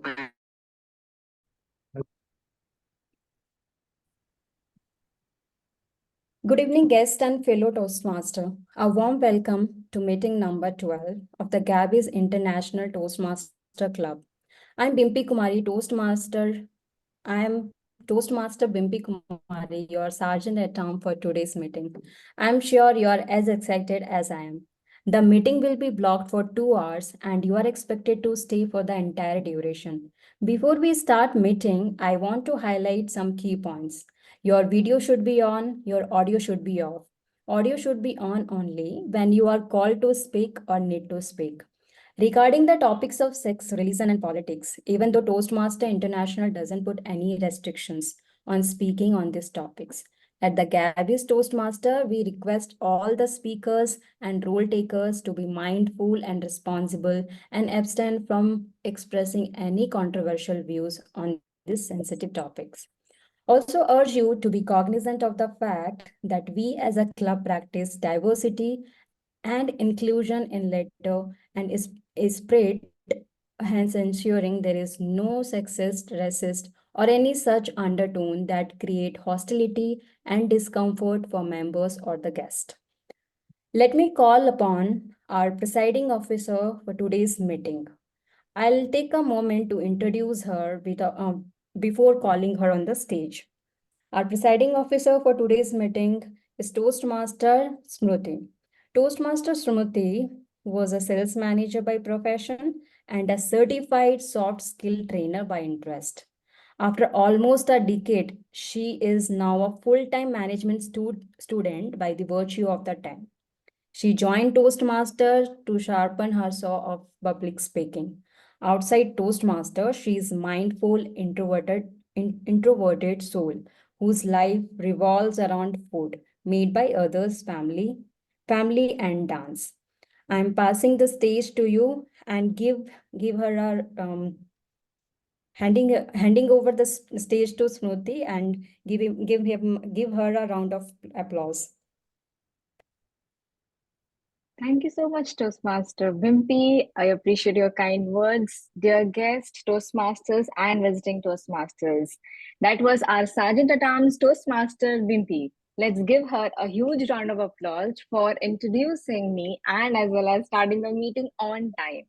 Good evening, guests and fellow Toastmaster. A warm welcome to meeting number 12 of the Gabbys International Toastmaster Club. I'm Bimpy Kumari, Toastmaster. I'm Toastmaster Bimpy Kumari, your sergeant at arms for today's meeting. I'm sure you are as excited as I am. The meeting will be blocked for 2 hours and you are expected to stay for the entire duration. Before we start meeting, I want to highlight some key points. Your video should be on, your audio should be off. Audio should be on only when you are called to speak or need to speak. Regarding the topics of sex, religion, and politics, even though Toastmaster International doesn't put any restrictions on speaking on these topics. At the Gabbys Toastmaster, we request all the speakers and role takers to be mindful and responsible and abstain from expressing any controversial views on these sensitive topics. Also urge you to be cognizant of the fact that we as a club practice diversity and inclusion in letter and is spread, hence ensuring there is no sexist, racist, or any such undertone that create hostility and discomfort for members or the guest. Let me call upon our presiding officer for today's meeting. I'll take a moment to introduce her before calling her on the stage. Our presiding officer for today's meeting is Toastmaster Smruti. Toastmaster Smruti was a sales manager by profession and a certified soft skill trainer by interest. After almost a decade, she is now a full-time management student by the virtue of the time. She joined Toastmasters to sharpen her saw of public speaking. Outside Toastmasters, she is mindful, introverted soul whose life revolves around food made by others, family and dance. I'm passing the stage to you and give her a handing over the stage to Smruti and give her a round of applause. Thank you so much, Toastmaster Bimpy. I appreciate your kind words. Dear guest, Toastmasters and visiting Toastmasters. That was our Sergeant at Arms, Toastmaster Bimpy. Let's give her a huge round of applause for introducing me and as well as starting the meeting on time.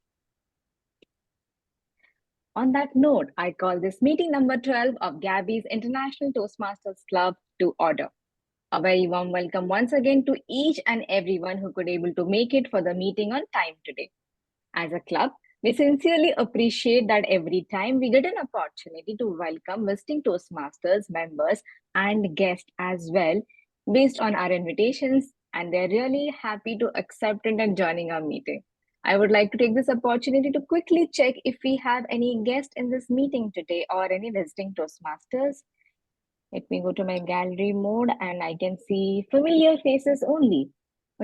On that note, I call this meeting number 12 of Gabbys International Toastmasters Club to order. A very warm welcome once again to each and everyone who could able to make it for the meeting on time today. As a club, we sincerely appreciate that every time we get an opportunity to welcome visiting Toastmasters members and guests as well, based on our invitations, and they're really happy to accept it and joining our meeting. I would like to take this opportunity to quickly check if we have any guests in this meeting today or any visiting Toastmasters. Let me go to my gallery mode and I can see familiar faces only.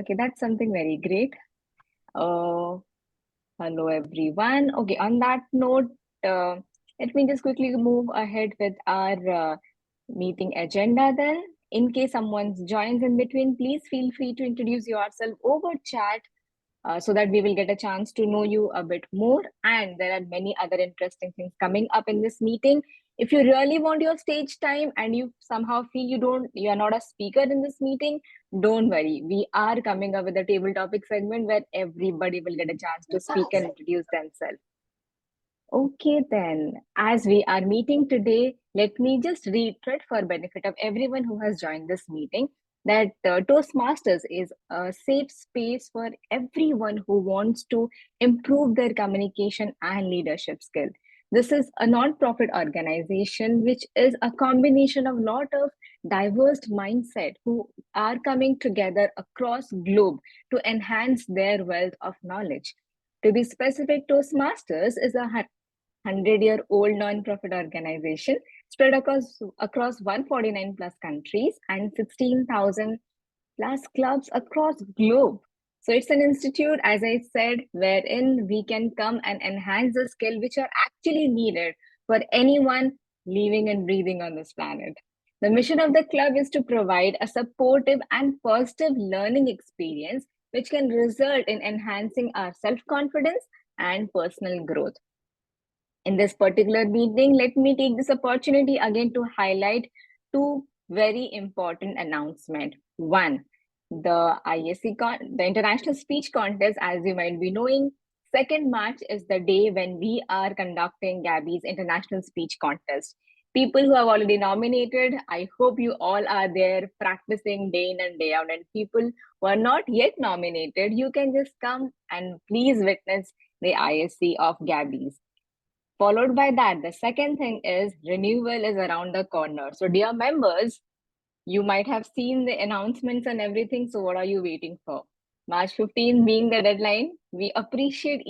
Okay, that's something very great. Hello, everyone. Okay, on that note, let me just quickly move ahead with our meeting agenda then. In case someone joins in between, please feel free to introduce yourself over chat so that we will get a chance to know you a bit more. And there are many other interesting things coming up in this meeting. If you really want your stage time and you somehow feel you are not a speaker in this meeting, don't worry. We are coming up with a table topic segment where everybody will get a chance to speak and introduce themselves. Okay, then, as we are meeting today, let me just reiterate for benefit of everyone who has joined this meeting that Toastmasters is a safe space for everyone who wants to improve their communication and leadership skill. This is a non-profit organization which is a combination of lot of diverse mindset who are coming together across globe to enhance their wealth of knowledge. To be specific, Toastmasters is a 100-year-old non-profit organization spread across 149 plus countries and 16,000 plus clubs across globe. So it's an institute, as I said, wherein we can come and enhance the skill which are actually needed for anyone living and breathing on this planet. The mission of the club is to provide a supportive and positive learning experience which can result in enhancing our self-confidence and personal growth. In this particular meeting, let me take this opportunity again to highlight two very important announcements. One, the the International Speech Contest, as you might be knowing, 2nd March is the day when we are conducting Gabbys International Speech Contest. People who have already nominated, I hope you all are there practicing day in and day out. And people who are not yet nominated, you can just come and please witness the ISC of Gabbys. Followed by that, the second thing is renewal is around the corner. So, dear members, you might have seen the announcements and everything. So, what are you waiting for? March 15 being the deadline, we appreciate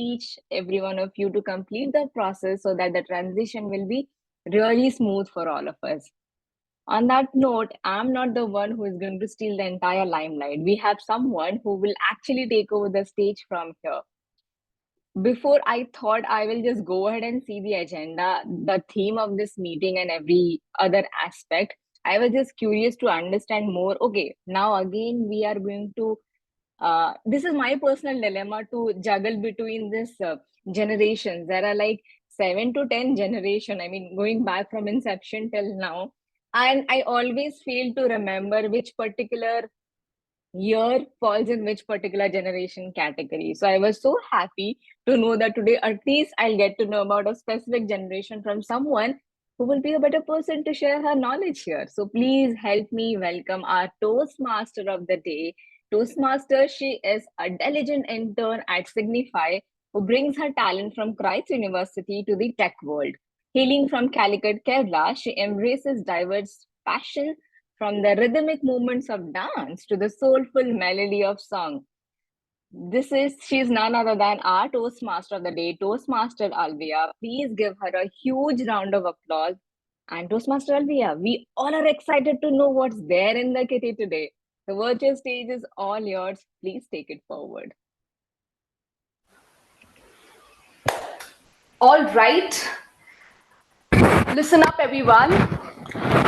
every one of you to complete the process so that the transition will be really smooth for all of us. On that note, I'm not the one who is going to steal the entire limelight. We have someone who will actually take over the stage from here. Before, I thought I will just go ahead and see the agenda, the theme of this meeting, and every other aspect. I was just curious to understand more. Okay, now again, we are going to. This is my personal dilemma to juggle between this generations. There are like 7 to 10 generation. I mean, going back from inception till now, and I always fail to remember which particular year falls in which particular generation category. So I was so happy to know that today at least I'll get to know about a specific generation from someone who will be a better person to share her knowledge here. So please help me welcome our Toastmaster of the day. Toastmaster, she is a diligent intern at Signify who brings her talent from Christ University to the tech world. Hailing from Calicut, Kerala, she embraces diverse passion from the rhythmic movements of dance to the soulful melody of song. She's none other than our Toastmaster of the day, Toastmaster Alvia. Please give her a huge round of applause. And Toastmaster Alvia, we all are excited to know what's there in the kitty today. The virtual stage is all yours. Please take it forward. All right. Listen up, everyone.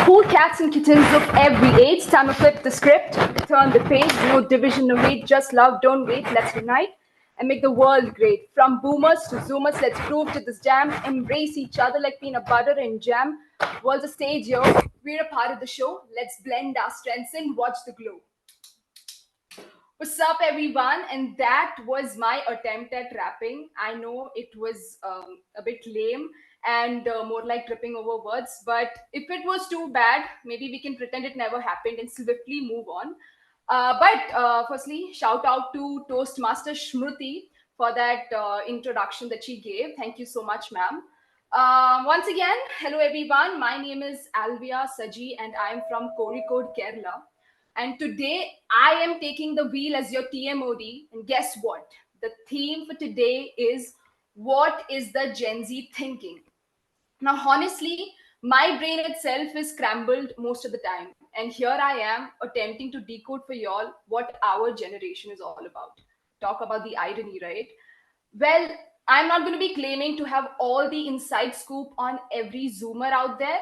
Cool cats and kittens of every age. Time to flip the script, turn the page. No division, no hate, just love. Don't wait. Let's unite and make the world great. From boomers to zoomers, let's prove to this jam. Embrace each other like peanut butter and jam. World's a stage, yo. We're a part of the show. Let's blend our strengths and watch the glow. What's up, everyone? And that was my attempt at rapping. I know it was a bit lame and more like tripping over words, but if it was too bad, maybe we can pretend it never happened and swiftly move on. But firstly, shout out to Toastmaster Smruti for that introduction that she gave. Thank you so much, ma'am. Once again, hello everyone. My name is Alvia Saji and I am from Kozhikode, Kerala. And today I am taking the wheel as your TMOD. And guess what? The theme for today is what is the Gen Z thinking? Now, honestly, my brain itself is scrambled most of the time. And here I am attempting to decode for y'all what our generation is all about. Talk about the irony, right? Well, I'm not going to be claiming to have all the inside scoop on every Zoomer out there.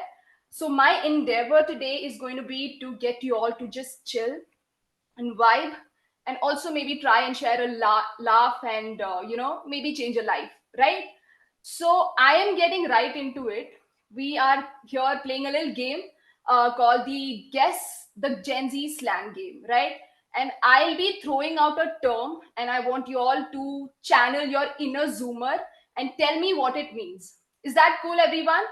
So, my endeavor today is going to be to get you all to just chill and vibe and also maybe try and share a laugh and, maybe change a life, right? So, I am getting right into it. We are here playing a little game called the Guess the Gen Z Slang game, right? And I'll be throwing out a term, and I want you all to channel your inner Zoomer and tell me what it means. Is that cool, everyone?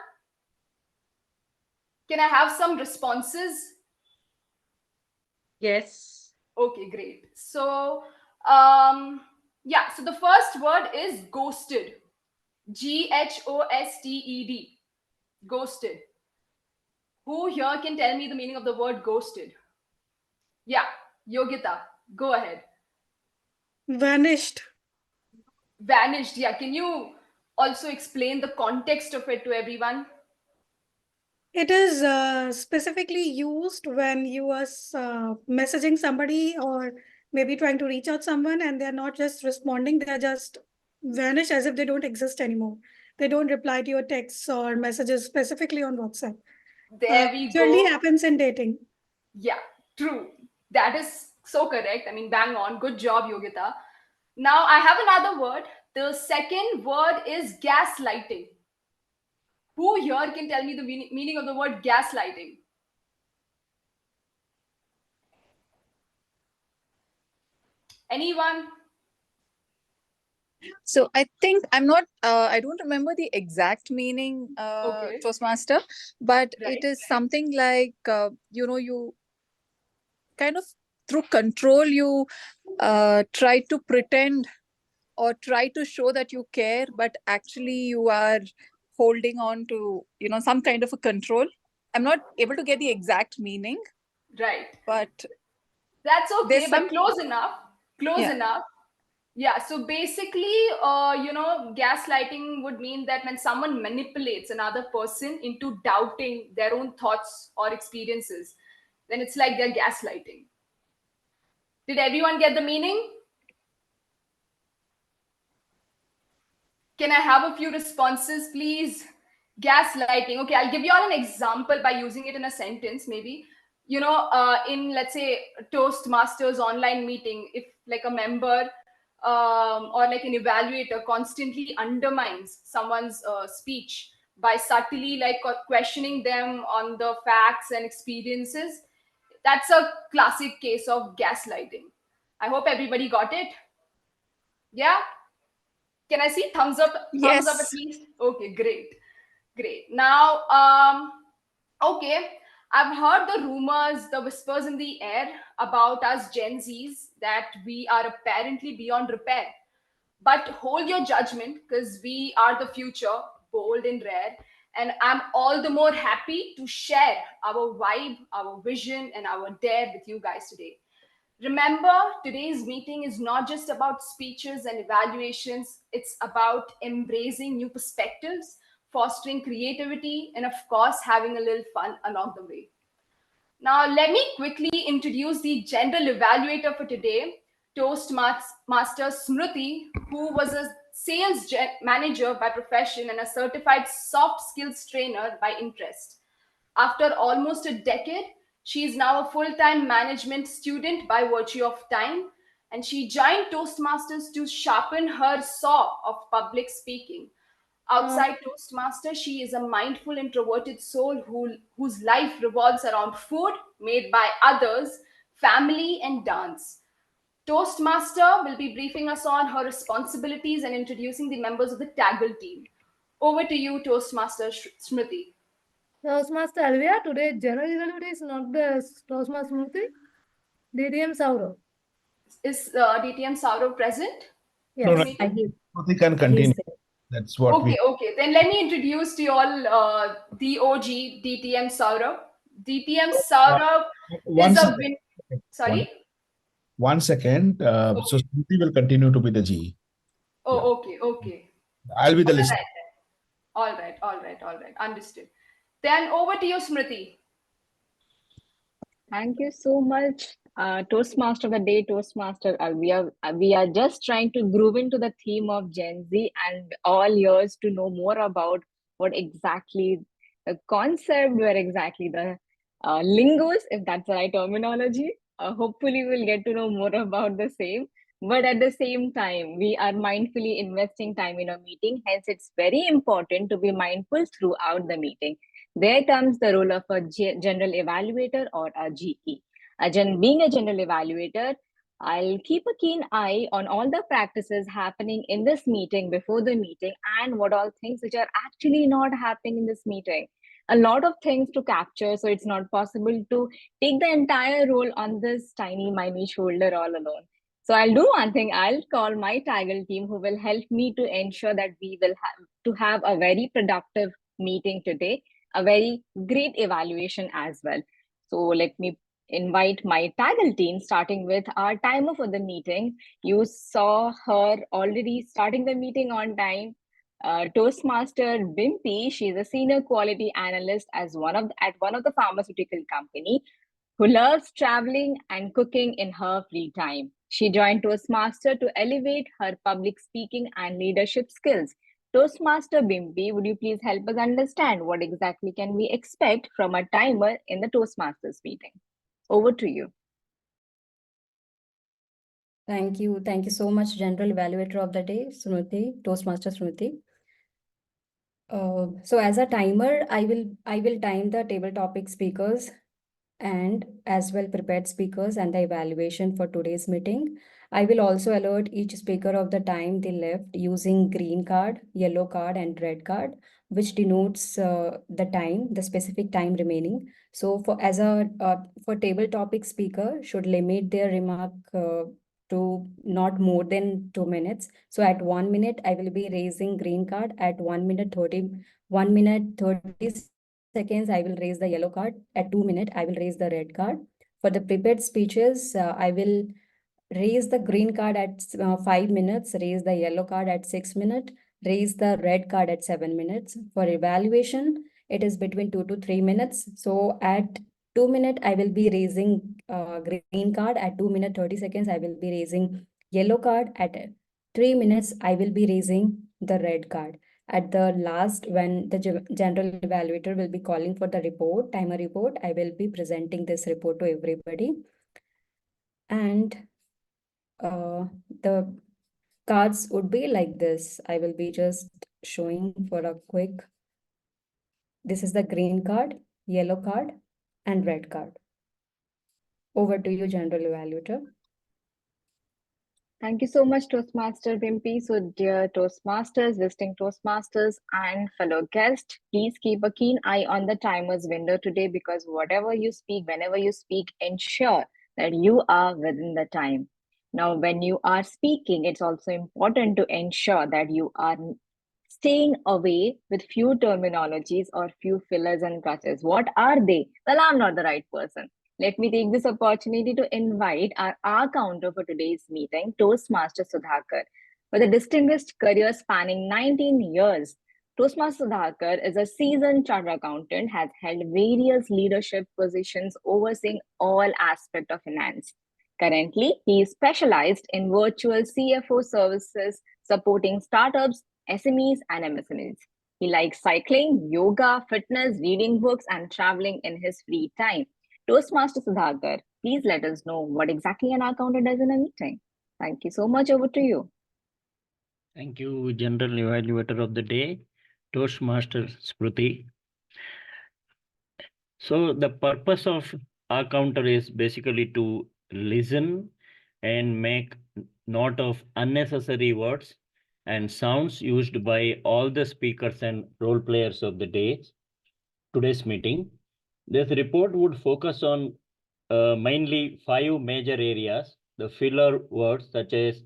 Can I have some responses? Yes. Okay, great. So, so the first word is ghosted. Ghosted. Ghosted. Who here can tell me the meaning of the word ghosted? Yeah, Yogita, go ahead. Vanished. Vanished. Yeah, can you also explain the context of it to everyone? It is specifically used when you are messaging somebody or maybe trying to reach out someone and they're not just responding, they're just vanish as if they don't exist anymore. They don't reply to your texts or messages specifically on WhatsApp. There we Usually go. happens in dating. Yeah, true. That is so correct. I mean, bang on. Good job, Yogita. Now, I have another word. The second word is gaslighting. Who here can tell me the meaning of the word gaslighting? Anyone? So I think I don't remember the exact meaning, Okay. Toastmaster, but Right. it is something like, you kind of through control, you try to pretend or try to show that you care, but actually you are holding on to, some kind of a control. I'm not able to get the exact meaning, Right. but That's okay, there's but some, close enough. Close yeah. enough. Yeah, so basically, gaslighting would mean that when someone manipulates another person into doubting their own thoughts or experiences, then it's like they're gaslighting. Did everyone get the meaning? Can I have a few responses, please? Gaslighting. Okay, I'll give you all an example by using it in a sentence, maybe. In, let's say, Toastmasters online meeting, if like a member or like an evaluator constantly undermines someone's speech by subtly like questioning them on the facts and experiences, that's a classic case of gaslighting. I hope everybody got it. Yeah? Can I see thumbs up? Thumbs up at Yes. least. Okay, great, great. Now, okay, I've heard the rumors, the whispers in the air about us Gen Zs that we are apparently beyond repair. But hold your judgment because we are the future, bold and rare. And I'm all the more happy to share our vibe, our vision, and our dare with you guys today. Remember, today's meeting is not just about speeches and evaluations, it's about embracing new perspectives, fostering creativity, and of course, having a little fun along the way. Now, let me quickly introduce the general evaluator for today, Toastmaster Smruti, who was a manager by profession and a certified soft skills trainer by interest. After almost a decade, she is now a full time management student by virtue of time, and she joined Toastmasters to sharpen her saw of public speaking. Outside Toastmaster, she is a mindful, introverted soul whose life revolves around food made by others, family, and dance. Toastmaster will be briefing us on her responsibilities and introducing the members of the TAGL team. Over to you, Toastmaster Smriti. Toastmaster Alvia, today general evaluator is not the Toastmaster Smruti, DTM Saurav. Is DTM Saurav present? Yes. No, This meeting? Smruti can continue. That's what Okay. Then let me introduce to you all the OG DTM Saurav. DTM Saurav One is a second. win. Sorry? One second. So Smruti will continue to be the G. Oh, okay. I'll be the listener. All right. Understood. Then over to you, Smriti. Thank you so much, Toastmaster of the day, Toastmaster Alvia. We are just trying to groove into the theme of Gen Z and all yours to know more about what exactly the concept, where exactly the lingos, if that's the right terminology. Hopefully, we'll get to know more about the same. But at the same time, we are mindfully investing time in a meeting. Hence, it's very important to be mindful throughout the meeting. There comes the role of a general evaluator or a GE. Being a general evaluator, I'll keep a keen eye on all the practices happening in this meeting before the meeting and what all things which are actually not happening in this meeting. A lot of things to capture, so it's not possible to take the entire role on this tiny, minute shoulder all alone. So I'll do one thing. I'll call my TAGL team who will help me to ensure that we will have a very productive meeting today, a very great evaluation as well. So let me invite my TAGL team, starting with our timer for the meeting. You saw her already starting the meeting on time. Toastmaster Bimpy, she's a senior quality analyst at one of the pharmaceutical company who loves traveling and cooking in her free time. She joined Toastmaster to elevate her public speaking and leadership skills. Toastmaster Bimpy, would you please help us understand what exactly can we expect from a timer in the Toastmasters meeting? Over to you. Thank you. Thank you so much, General Evaluator of the Day, Smruti, Toastmaster Smruti. So as a timer, I will time the table topic speakers and as well prepared speakers and the evaluation for today's meeting. I will also alert each speaker of the time they left using green card, yellow card, and red card, which denotes the time, the specific time remaining. So for table topic speaker should limit their remark to not more than 2 minutes. So at 1 minute, I will be raising green card. At 1 minute 30 seconds, I will raise the yellow card. At 2 minutes, I will raise the red card. For the prepared speeches, I will raise the green card at 5 minutes, raise the yellow card at 6 minutes, raise the red card at 7 minutes. For evaluation, it is between 2 to 3 minutes. So at 2 minutes, I will be raising green card. At 2 minutes 30 seconds, I will be raising yellow card. At 3 minutes, I will be raising the red card. At the last, when the general evaluator will be calling for the report, timer report, I will be presenting this report to everybody. And the cards would be like this. I will be just showing for a quick. This is the green card, yellow card, and red card. Over to you, General Evaluator. Thank you so much, Toastmaster Bimpy. So, dear Toastmasters, visiting Toastmasters, and fellow guests, please keep a keen eye on the timer's window today, because whatever you speak, whenever you speak, ensure that you are within the time. Now, when you are speaking, it's also important to ensure that you are staying away with few terminologies or few fillers and crutches. What are they? Well, I'm not the right person. Let me take this opportunity to invite our counter for today's meeting, Toastmaster Sudhakar. With a distinguished career spanning 19 years, Toastmaster Sudhakar is a seasoned chartered accountant, has held various leadership positions overseeing all aspects of finance. Currently, he is specialized in virtual CFO services supporting startups, SMEs, and MSMEs. He likes cycling, yoga, fitness, reading books, and traveling in his free time. Toastmaster Sudhakar, please let us know what exactly an accountant does in a meeting. Thank you so much. Over to you. Thank you, General Evaluator of the Day, Toastmaster Smruti. So the purpose of our counter is basically to listen and make note of unnecessary words and sounds used by all the speakers and role players of the day. Today's meeting. This report would focus on mainly 5 major areas. The filler words such as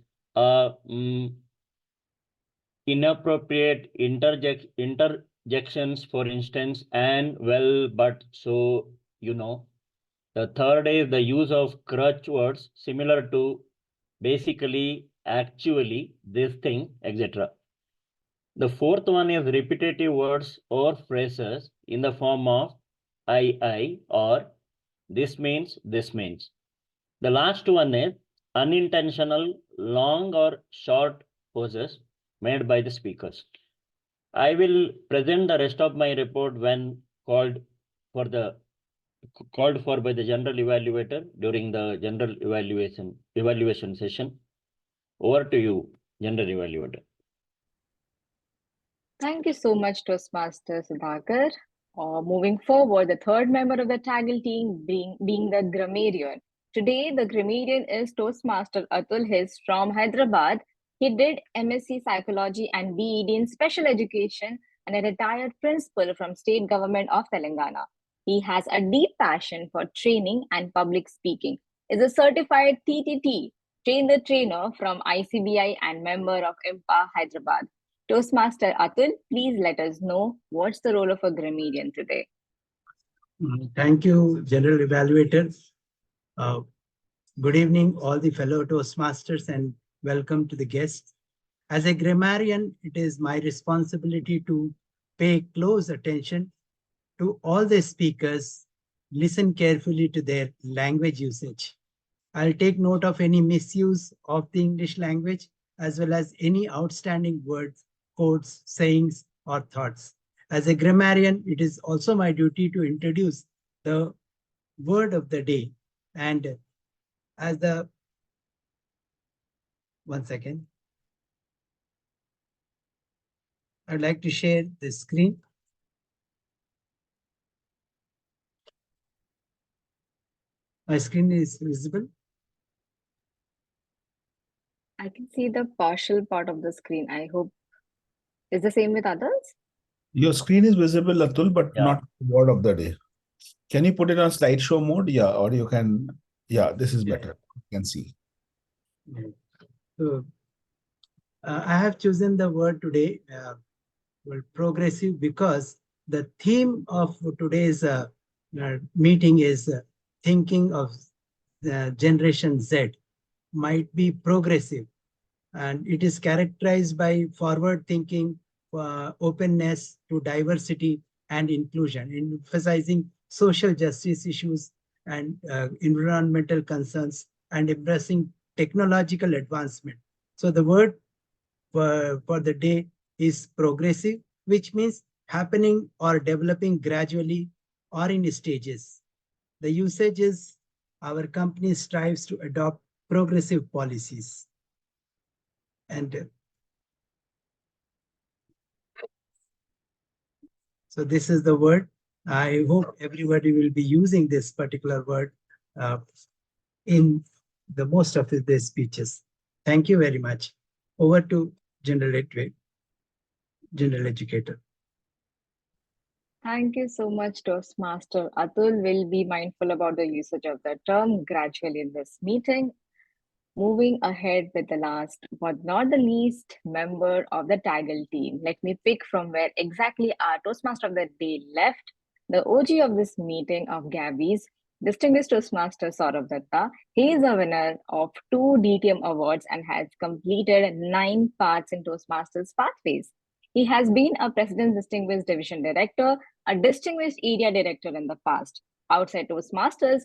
inappropriate interjections, for instance, and well, but, so, you know. The third is the use of crutch words similar to basically, actually, this thing, etc. The fourth one is repetitive words or phrases in the form of I, or this means, this means. The last one is unintentional long or short pauses made by the speakers. I will present the rest of my report when called for by the general evaluator during the general evaluation session. Over to you, general evaluator. Thank you so much, Toastmaster Sudhakar. Moving forward, the third member of the TAGL team being the Grammarian. Today, the Grammarian is Toastmaster Atul. He's from Hyderabad. He did MSc Psychology and BEd in Special Education and a retired principal from State Government of Telangana. He has a deep passion for training and public speaking. Is a certified TTT, train the trainer from ICBI and member of IMPA Hyderabad. Toastmaster Atul, please let us know what's the role of a grammarian today. Thank you, General Evaluator. Good evening, all the fellow Toastmasters, and welcome to the guests. As a grammarian, it is my responsibility to pay close attention to all the speakers, listen carefully to their language usage. I'll take note of any misuse of the English language, as well as any outstanding words, quotes, sayings, or thoughts. As a grammarian, it is also my duty to introduce the word of the day. And as the, one second. I'd like to share the screen. My screen is visible. I can see the partial part of the screen. I hope is the same with others. Your screen is visible, Atul, but Yeah. not word of the day. Can you put it on slideshow mode? Yeah, or you can. Yeah, this is better. You can see. So, I have chosen the word today, progressive, because the theme of today's meeting is thinking of the Generation Z might be progressive, and it is characterized by forward thinking, openness to diversity and inclusion, emphasizing social justice issues and environmental concerns, and embracing technological advancement. So the word for the day is progressive, which means happening or developing gradually or in stages. The usage is our company strives to adopt progressive policies. And so this is the word. I hope everybody will be using this particular word in the most of their speeches. Thank you very much. Over to General Educator. Thank you so much, Toastmaster. Atul will be mindful about the usage of the term gradually in this meeting. Moving ahead with the last but not the least member of the TAGL team. Let me pick from where exactly our Toastmaster of the day left. The OG of this meeting of Gabbys, distinguished Toastmaster Saurabh Datta. He is a winner of 2 DTM awards and has completed 9 parts in Toastmasters pathways. He has been a President's Distinguished Division Director, a Distinguished Area Director in the past. Outside Toastmasters,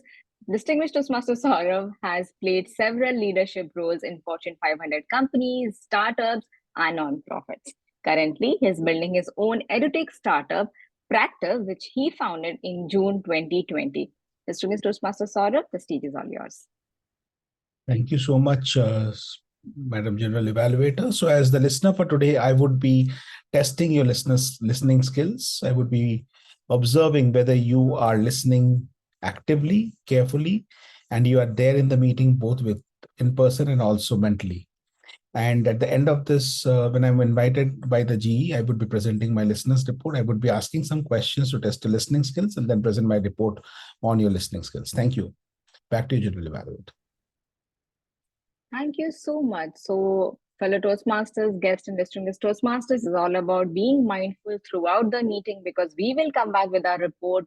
Distinguished Toastmaster Saurabh has played several leadership roles in Fortune 500 companies, startups, and nonprofits. Currently, he is building his own edutech startup, Practive, which he founded in June 2020. Distinguished Toastmaster Saurabh, the stage is all yours. Thank you so much, Madam General Evaluator. So as the listener for today, I would be testing your listening skills. I would be observing whether you are listening actively, carefully, and you are there in the meeting both with in person and also mentally. And at the end of this, when I'm invited by the GE, I would be presenting my listeners report. I would be asking some questions to test the listening skills and then present my report on your listening skills. Thank you. Back to you, General Evaluator. Thank you so much. So, fellow Toastmasters, guest and distinguished Toastmasters, is all about being mindful throughout the meeting because we will come back with our report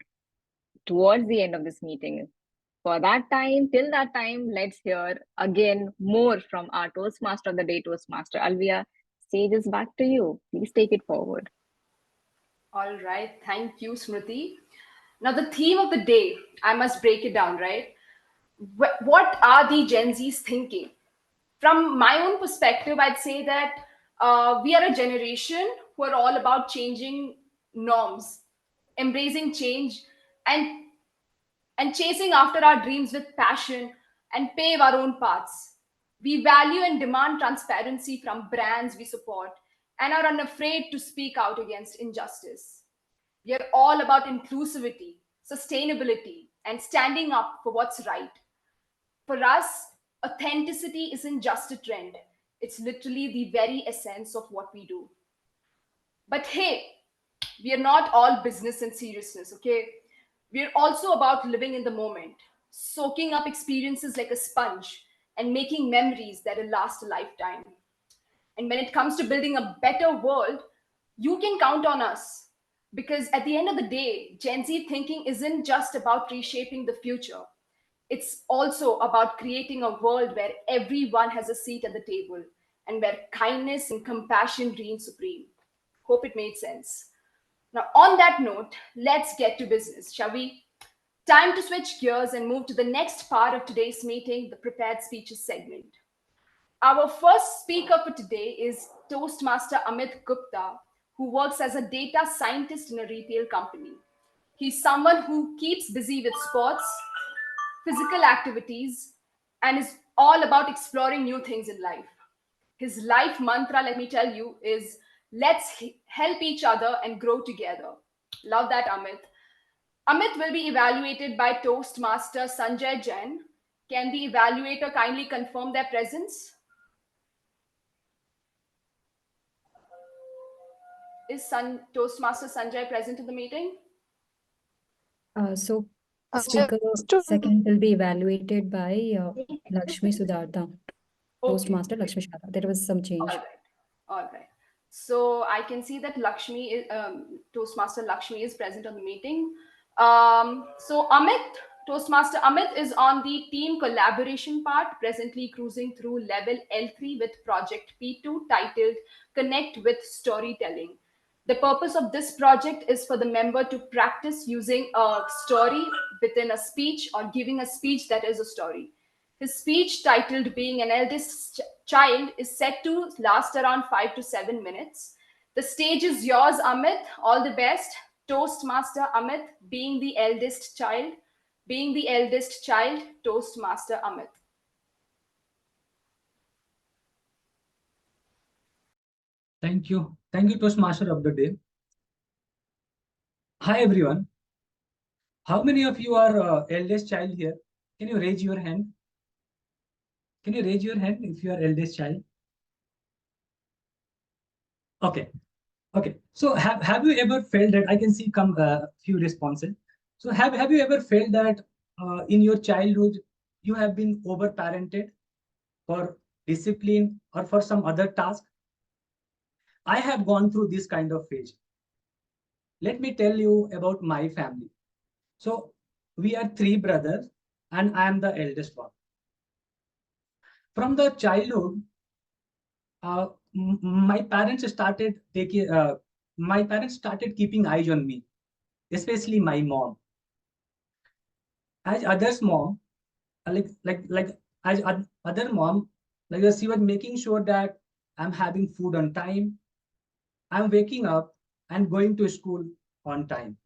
towards the end of this meeting. For that time, till that time, let's hear again more from our Toastmaster of the day, Toastmaster Alvia. Stage is back to you. Please take it forward. All right. Thank you, Smruti. Now, the theme of the day, I must break it down, right? What are the Gen Zs thinking? From my own perspective, I'd say that we are a generation who are all about changing norms, embracing change, and chasing after our dreams with passion and pave our own paths. We value and demand transparency from brands we support and are unafraid to speak out against injustice. We are all about inclusivity, sustainability, and standing up for what's right. For us, authenticity isn't just a trend, it's literally the very essence of what we do. But hey, we are not all business and seriousness, okay? We are also about living in the moment, soaking up experiences like a sponge, and making memories that'll last a lifetime. And when it comes to building a better world, you can count on us. Because at the end of the day, Gen Z thinking isn't just about reshaping the future. It's also about creating a world where everyone has a seat at the table and where kindness and compassion reign supreme. Hope it made sense. Now, on that note, let's get to business, shall we? Time to switch gears and move to the next part of today's meeting, the prepared speeches segment. Our first speaker for today is Toastmaster Amit Gupta, who works as a data scientist in a retail company. He's someone who keeps busy with sports, physical activities, and is all about exploring new things in life. His life mantra, let me tell you, is Let's help each other and grow together. Love that, Amit. Amit will be evaluated by Toastmaster Sanjay Jain. Can the evaluator kindly confirm their presence? Is Toastmaster Sanjay present in the meeting? So speaker second will be evaluated by Lakshmi Sudhakar. Toastmaster Lakshmi Sudhakar. There was some change. All right. So I can see that Lakshmi is Toastmaster Lakshmi is present on the meeting. So Toastmaster Amit is on the team collaboration part, presently cruising through level L3 with project P2 titled Connect with Storytelling. The purpose of this project is for the member to practice using a story within a speech or giving a speech that is a story. His speech, titled Being an Eldest Child, is set to last around 5 to 7 minutes. The stage is yours, Amit. All the best. Toastmaster Amit, being the eldest child. Being the eldest child, Toastmaster Amit. Thank you. Thank you, Toastmaster of the day. Hi, everyone. How many of you are eldest child here? Can you raise your hand? Can you raise your hand if you are eldest child? Okay. Okay. So have you ever felt that I can see few responses. So have you ever felt that in your childhood you have been overparented for discipline or for some other task? I have gone through this kind of phase. Let me tell you about my family. So we are 3 brothers and I am the eldest one. From the childhood, my parents started keeping eyes on me, especially my mom. As others' mom, other mom, she was making sure that I'm having food on time, I'm waking up and going to school on time.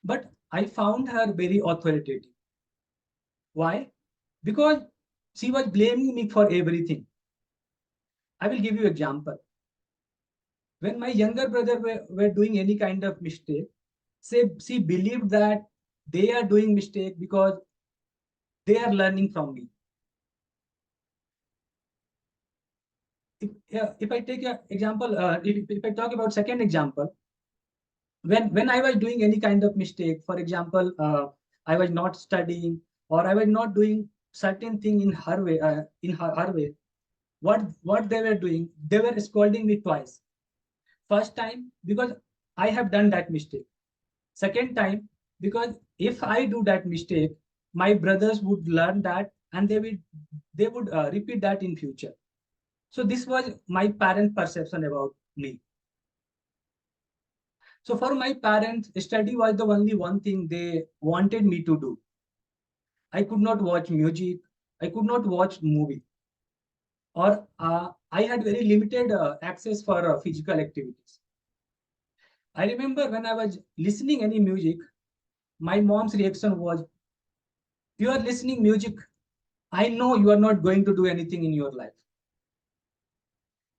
But I found her very authoritative. Why? Because she was blaming me for everything. I will give you an example. When my younger brother were doing any kind of mistake, she believed that they are doing mistake because they are learning from me. If I take an example, if I talk about second example, when I was doing any kind of mistake, for example, I was not studying or I was not doing certain thing in her way, what they were doing, they were scolding me twice. First time, because I have done that mistake. Second time, because if I do that mistake, my brothers would learn that and they would repeat that in future. So this was my parent perception about me. So for my parents, study was the only one thing they wanted me to do. I could not watch music. I could not watch movie. Or I had very limited access for physical activities. I remember when I was listening any music, my mom's reaction was, you are listening music, I know you are not going to do anything in your life.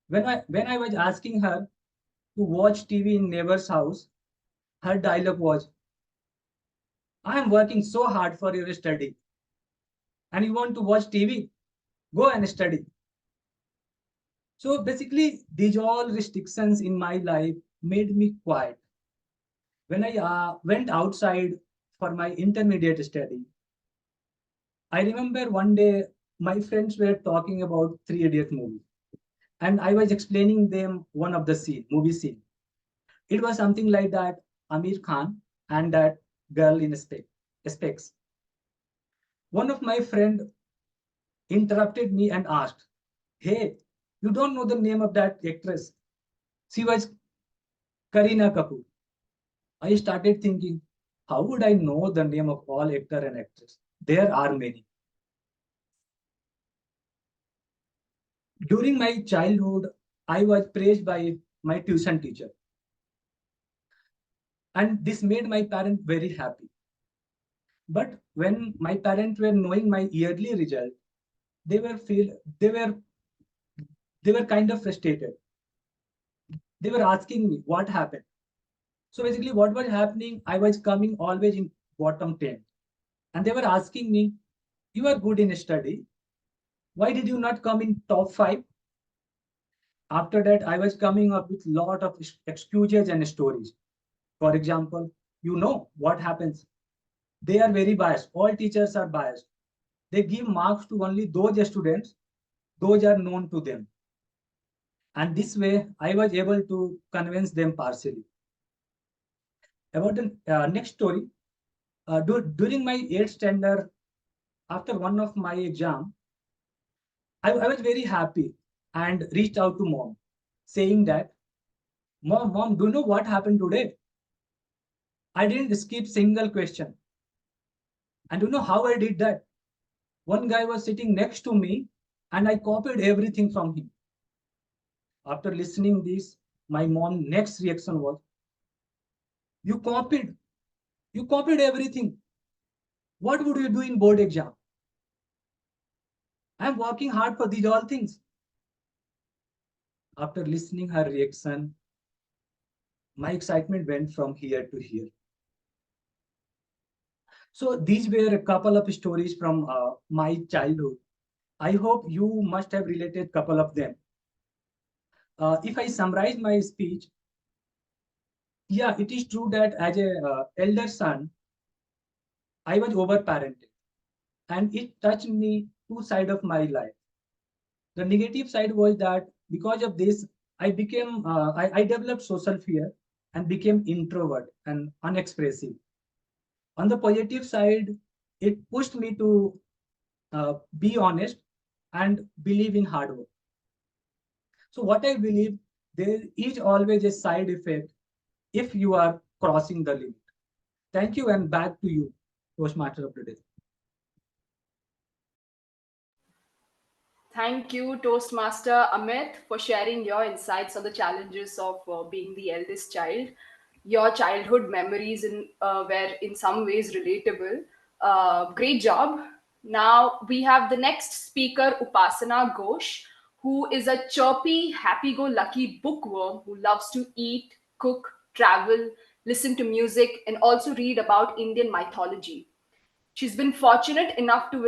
When I was asking her to watch TV in neighbor's house, her dialogue was, I am working so hard for your study. And you want to watch TV? Go and study. So basically, these all restrictions in my life made me quiet. When I went outside for my intermediate study, I remember one day my friends were talking about Three Idiots movie. And I was explaining them one of the movie scene. It was something like that Amir Khan and that girl in specs. One of my friend interrupted me and asked, hey, you don't know the name of that actress? She was Kareena Kapoor. I started thinking, how would I know the name of all actor and actress? There are many. During my childhood, I was praised by my tuition teacher. And this made my parents very happy. But when my parents were knowing my yearly result, they were kind of frustrated. they were asking me what happened. So basically what was happening, I was coming always in bottom 10. And they were asking me, you are good in study. Why did you not come in top 5? After that, I was coming up with a lot of excuses and stories. For example, you know what happens. They are very biased. All teachers are biased. They give marks to only those students, those are known to them. And this way, I was able to convince them partially. About the next story, during my 8th standard, after one of my exam, I was very happy and reached out to mom, saying that, Mom, do you know what happened today? I didn't skip single question. And do you know how I did that? One guy was sitting next to me and I copied everything from him. After listening this, my mom next reaction was, you copied everything. What would you do in board exam? I'm working hard for these all things. After listening her reaction, my excitement went from here to here. So these were a couple of stories from my childhood. I hope you must have related a couple of them. If I summarize my speech, yeah, it is true that as a elder son, I was overparented, and it touched me two sides of my life. The negative side was that because of this, I became I developed social fear and became introvert and unexpressive. On the positive side, it pushed me to be honest and believe in hard work. So what I believe, there is always a side effect if you are crossing the limit. Thank you, and back to you, Toastmaster of the day. Thank you, Toastmaster Amit, for sharing your insights on the challenges of being the eldest child. Your childhood memories were in some ways relatable. Great job. Now we have the next speaker, Upasana Ghosh, who is a chirpy, happy-go-lucky bookworm who loves to eat, cook, travel, listen to music, and also read about Indian mythology. She's been fortunate enough to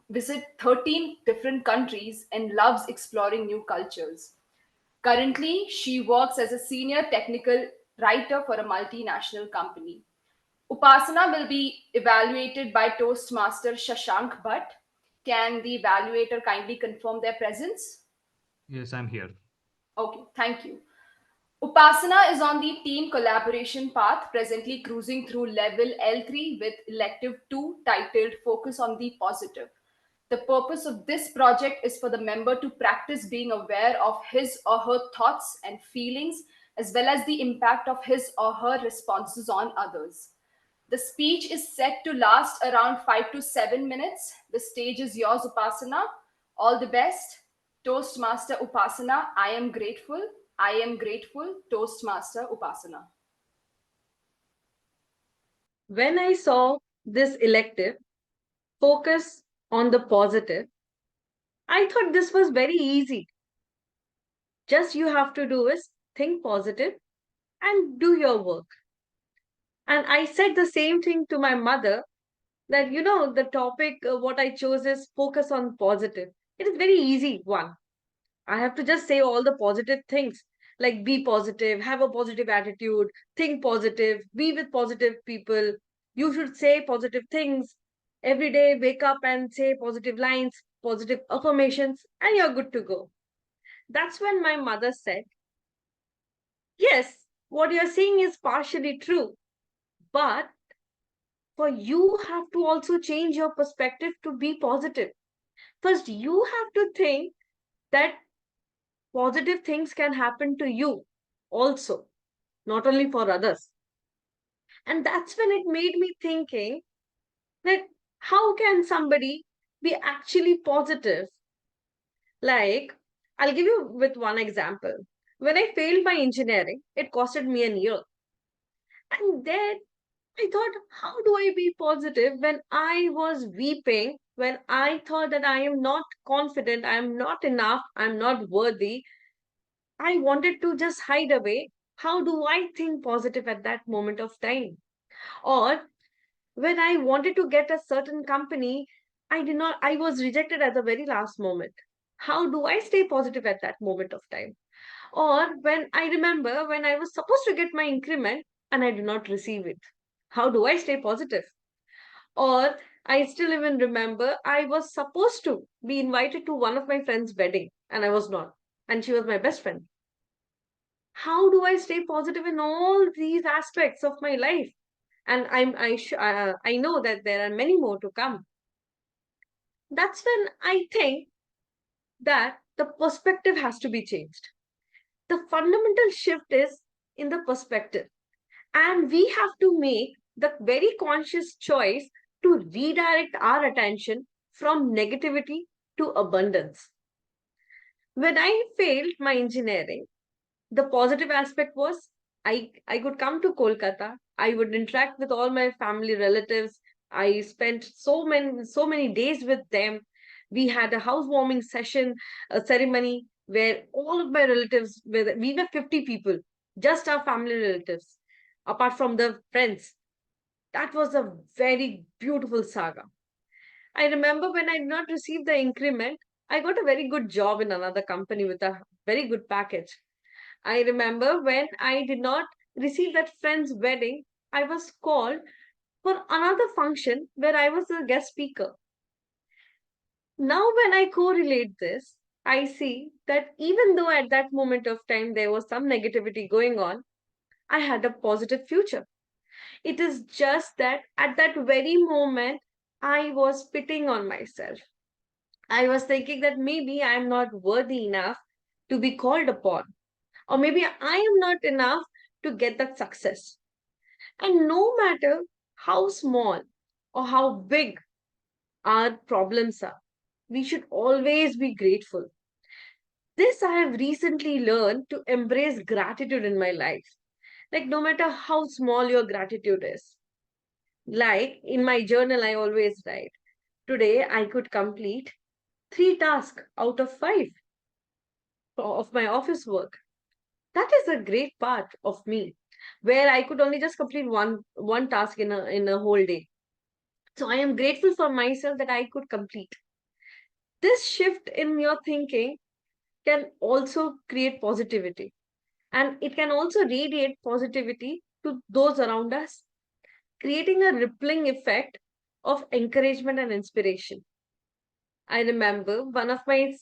visit 13 different countries and loves exploring new cultures. Currently, she works as a senior technical writer for a multinational company. Upasana will be evaluated by Toastmaster Shashank Bhat. Can the evaluator kindly confirm their presence? Yes, I'm here. Okay, thank you. Upasana is on the team collaboration path, presently cruising through level L3 with elective 2 titled Focus on the Positive. The purpose of this project is for the member to practice being aware of his or her thoughts and feelings, as well as the impact of his or her responses on others. The speech is set to last around 5 to 7 minutes. The stage is yours, Upasana. All the best. Toastmaster Upasana, I am grateful. I am grateful. Toastmaster Upasana. When I saw this elective, focus on the positive, I thought this was very easy. Just you have to do is think positive and do your work. And I said the same thing to my mother that, the topic, what I chose is focus on positive. It is very easy one. I have to just say all the positive things like be positive, have a positive attitude, think positive, be with positive people. You should say positive things every day, wake up and say positive lines, positive affirmations, and you're good to go. That's when my mother said, yes, what you're saying is partially true, but for you have to also change your perspective to be positive. First, you have to think that positive things can happen to you also, not only for others. And that's when it made me thinking that how can somebody be actually positive? Like, I'll give you with one example. When I failed my engineering, it costed me a year. And then I thought, how do I be positive when I was weeping, when I thought that I am not confident, I am not enough, I'm not worthy. I wanted to just hide away. How do I think positive at that moment of time? Or when I wanted to get a certain company, I was rejected at the very last moment. How do I stay positive at that moment of time? Or when I remember when I was supposed to get my increment and I did not receive it. How do I stay positive? Or I still even remember I was supposed to be invited to one of my friend's wedding and I was not. And she was my best friend. How do I stay positive in all these aspects of my life? And I know that there are many more to come. That's when I think that the perspective has to be changed. The fundamental shift is in the perspective. And we have to make the very conscious choice to redirect our attention from negativity to abundance. When I failed my engineering, the positive aspect was I could come to Kolkata. I would interact with all my family relatives. I spent so many days with them. We had a housewarming session, a ceremony where all of my relatives we were 50 people, just our family relatives, apart from the friends. That was a very beautiful saga. I remember when I did not receive the increment, I got a very good job in another company with a very good package. I remember when I did not receive that friend's wedding, I was called for another function where I was a guest speaker. Now, when I correlate this, I see that even though at that moment of time there was some negativity going on, I had a positive future. It is just that at that very moment, I was spitting on myself. I was thinking that maybe I am not worthy enough to be called upon, or maybe I am not enough to get that success. And no matter how small or how big our problems are, we should always be grateful. This I have recently learned to embrace gratitude in my life. Like, no matter how small your gratitude is. Like in my journal, I always write, today I could complete 3 tasks out of 5 of my office work. That is a great part of me, where I could only just complete one task in a whole day. So I am grateful for myself that I could complete. This shift in your thinking can also create positivity, and it can also radiate positivity to those around us, creating a rippling effect of encouragement and inspiration. I remember one of my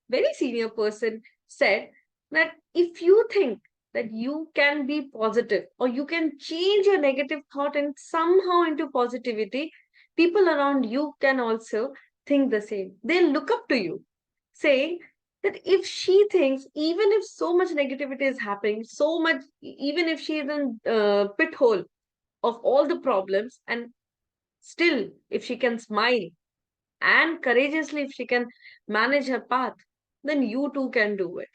very senior person said that if you think that you can be positive or you can change your negative thought and somehow into positivity, people around you can also think the same. They'll look up to you, saying that if she thinks, even if so much negativity is happening, so much, even if she is in pit hole of all the problems, and still, if she can smile and courageously, if she can manage her path, then you too can do it.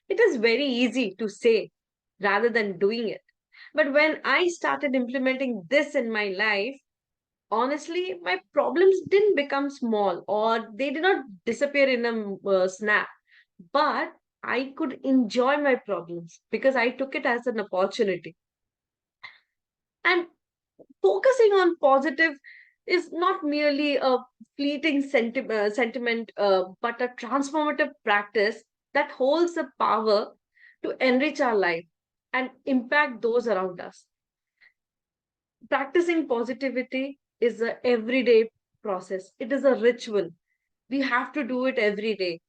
It is very easy to say rather than doing it. But when I started implementing this in my life, honestly, my problems didn't become small or they did not disappear in a snap. But I could enjoy my problems because I took it as an opportunity. And focusing on positive is not merely a fleeting sentiment, but a transformative practice that holds the power to enrich our life and impact those around us. Practicing positivity is an everyday process, it is a ritual. We have to do it every day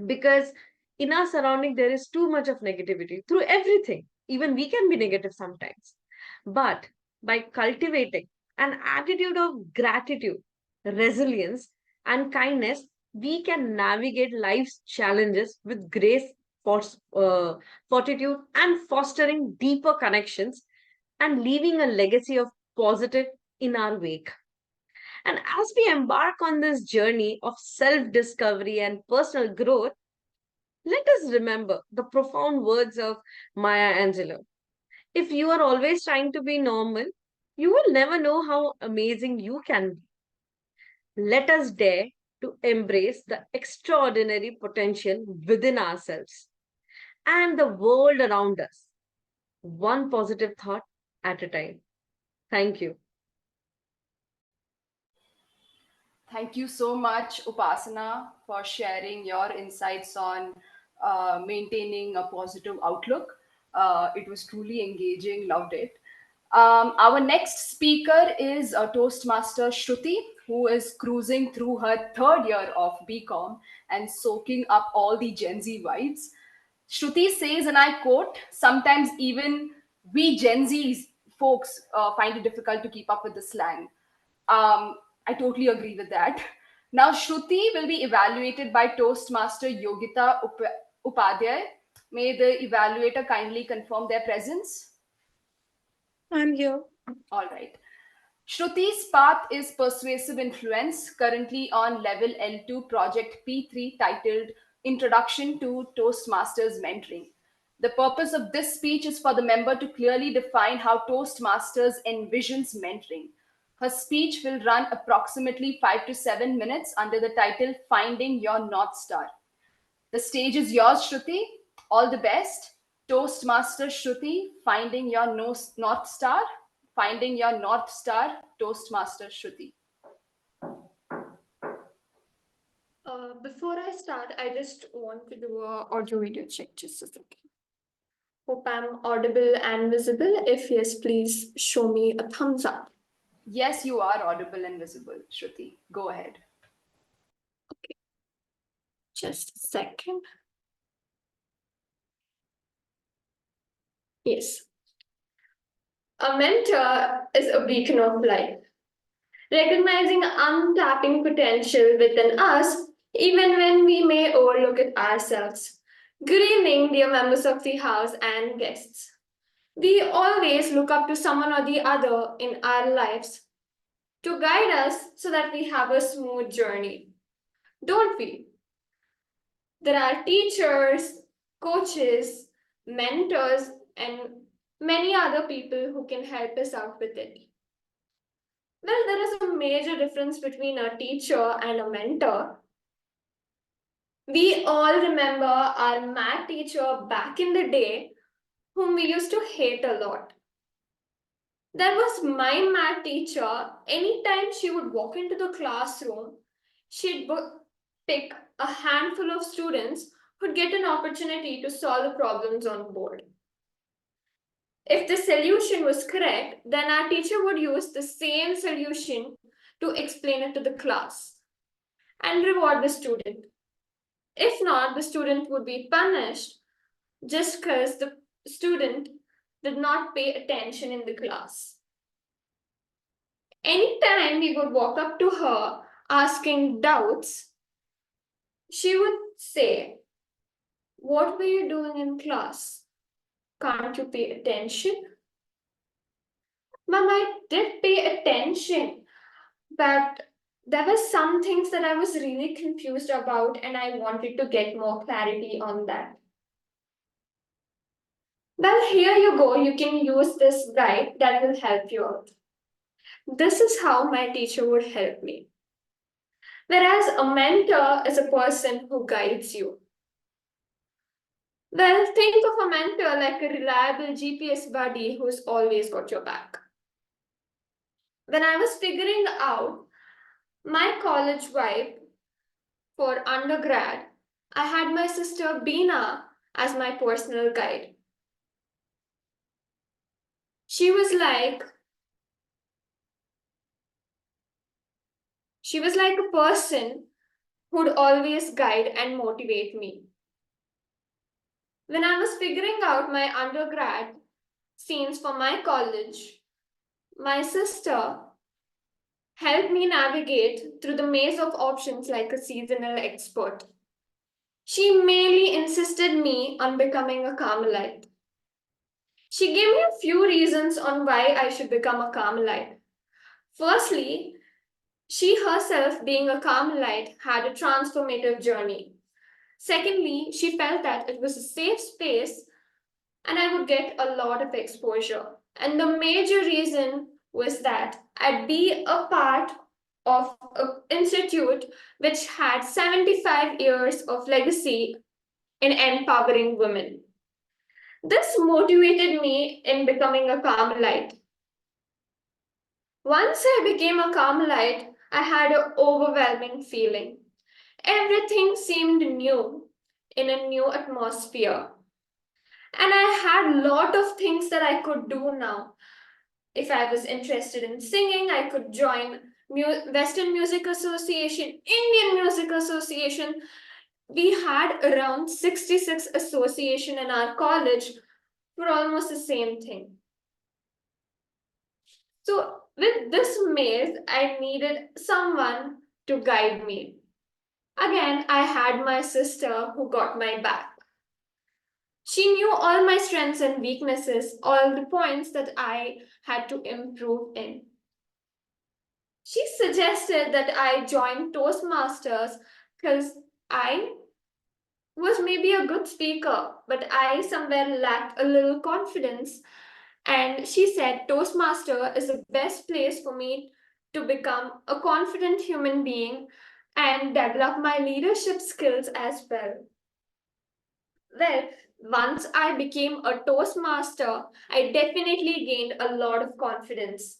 because in our surrounding there is too much of negativity through everything. Even we can be negative sometimes, but by cultivating an attitude of gratitude, resilience, and kindness, we can navigate life's challenges with grace, fortitude, and fostering deeper connections and leaving a legacy of positive in our wake. And as we embark on this journey of self discovery and personal growth, let us remember the profound words of Maya Angelou. If you are always trying to be normal, you will never know how amazing you can be. Let us dare to embrace the extraordinary potential within ourselves. and the world around us, one positive thought at a time. Thank you. Thank you so much, Upasana, for sharing your insights on maintaining a positive outlook. It was truly engaging, loved it. Our next speaker is Toastmaster Shruthi, who is cruising through her third year of BCom and soaking up all the Gen Z vibes. Shruthi says, and I quote, sometimes even we Gen Z folks find it difficult to keep up with the slang. I totally agree with that. Now, Shruti will be evaluated by Toastmaster Yogita Upadhyay. May the evaluator kindly confirm their presence. I'm here. All right. Shruti's path is Persuasive Influence, currently on level L2 project P3 titled Introduction to Toastmasters Mentoring. The purpose of this speech is for the member to clearly define how Toastmasters envisions mentoring. Her speech will run approximately 5 to 7 minutes under the title Finding Your North Star. The stage is yours, Shruthi. All the best. Toastmaster Shruthi, finding your North Star. Finding your North Star, Toastmaster Shruthi. Before I start, I just want to do a audio video check just a second. Hope I'm audible and visible. If yes, please show me a thumbs up. Yes, you are audible and visible, Shruthi. Go ahead. Okay. Just a second. Yes. A mentor is a beacon of light, recognizing untapping potential within us, even when we may overlook it ourselves. Good evening, dear members of the House and guests. We always look up to someone or the other in our lives to guide us so that we have a smooth journey. Don't we? There are teachers, coaches, mentors, and many other people who can help us out with it. Well, there is a major difference between a teacher and a mentor. We all remember our math teacher back in the day, whom we used to hate a lot. That was my math teacher. Anytime she would walk into the classroom, she'd pick a handful of students who'd get an opportunity to solve the problems on board. If the solution was correct, then our teacher would use the same solution to explain it to the class and reward the student. If not, the student would be punished just because the student did not pay attention in the class. Anytime we would walk up to her asking doubts, she would say, "What were you doing in class? Can't you pay attention?" Mom, I did pay attention, but there were some things that I was really confused about and I wanted to get more clarity on that. Well, here you go. You can use this guide that will help you out. This is how my teacher would help me. Whereas a mentor is a person who guides you. Well, think of a mentor like a reliable GPS buddy who's always got your back. When I was figuring out my college vibe for undergrad, I had my sister Beena as my personal guide. She was like a person who'd always guide and motivate me. When I was figuring out my undergrad scenes for my college, my sister helped me navigate through the maze of options like a seasonal expert. She mainly insisted me on becoming a Carmelite. She gave me a few reasons on why I should become a Carmelite. Firstly, she herself, being a Carmelite, had a transformative journey. Secondly, she felt that it was a safe space and I would get a lot of exposure. And the major reason was that I'd be a part of an institute which had 75 years of legacy in empowering women. This motivated me in becoming a Carmelite. Once I became a Carmelite, I had an overwhelming feeling. Everything seemed new in a new atmosphere. And I had a lot of things that I could do now. If I was interested in singing, I could join Western Music Association, Indian Music Association. We had around 66 association in our college for almost the same thing. So with this maze, I needed someone to guide me. Again, I had my sister who got my back. She knew all my strengths and weaknesses, all the points that I had to improve in. She suggested that I join Toastmasters because I was maybe a good speaker, but I somewhere lacked a little confidence. And she said Toastmaster is the best place for me to become a confident human being and develop my leadership skills as well. Well, once I became a Toastmaster, I definitely gained a lot of confidence.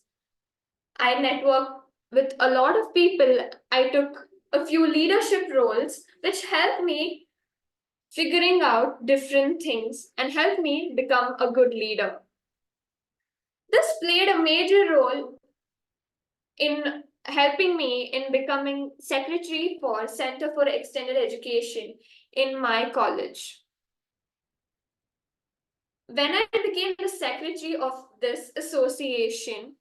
I networked with a lot of people. I took a few leadership roles, which helped me figuring out different things and helped me become a good leader. This played a major role in helping me in becoming secretary for Center for Extended Education in my college. When I became the secretary of this association,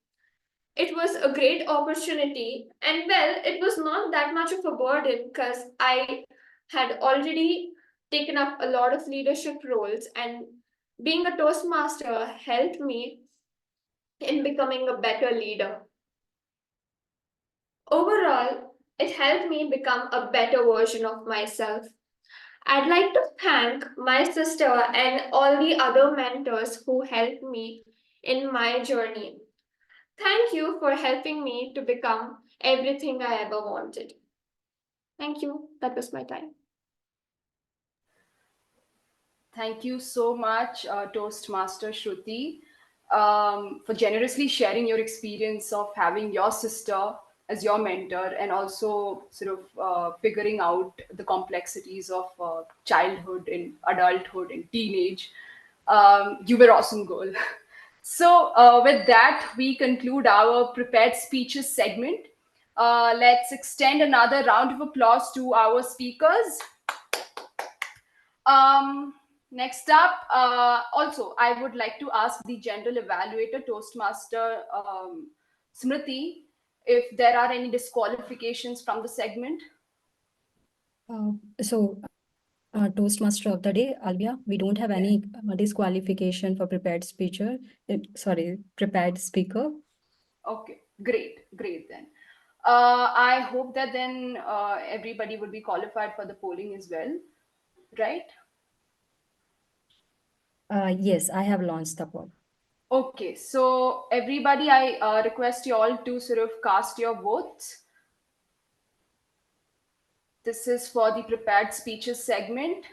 it was a great opportunity, and well, it was not that much of a burden because I had already taken up a lot of leadership roles, and being a Toastmaster helped me in becoming a better leader. Overall, it helped me become a better version of myself. I'd like to thank my sister and all the other mentors who helped me in my journey. Thank you for helping me to become everything I ever wanted. Thank you. That was my time. Thank you so much, Toastmaster Shruthi, for generously sharing your experience of having your sister as your mentor and also sort of figuring out the complexities of childhood and adulthood and teenage. You were awesome, girl. So with that, we conclude our prepared speeches segment. Let's extend another round of applause to our speakers. Next up, also, I would like to ask the general evaluator, Toastmaster Smruti, if there are any disqualifications from the segment. Toastmaster of the day, Alvia, we don't have any disqualification for prepared speaker. Okay, great then. I hope that then everybody would be qualified for the polling as well, right? Yes, I have launched the poll. Okay, so everybody, I request you all to sort of cast your votes. This is for the prepared speeches segment.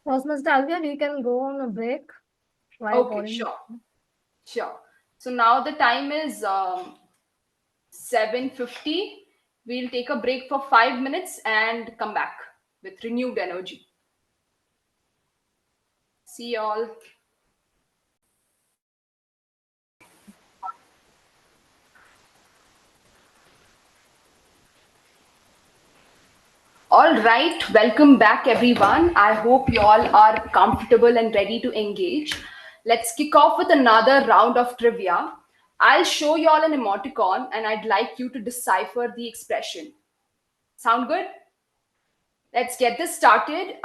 Toastmaster Alvia, we can go on a break. Okay, sure. So now the time is 7:50. We'll take a break for 5 minutes and come back with renewed energy. See y'all. All right, welcome back everyone. I hope you all are comfortable and ready to engage. Let's kick off with another round of trivia. I'll show you all an emoticon and I'd like you to decipher the expression. Sound good? Let's get this started.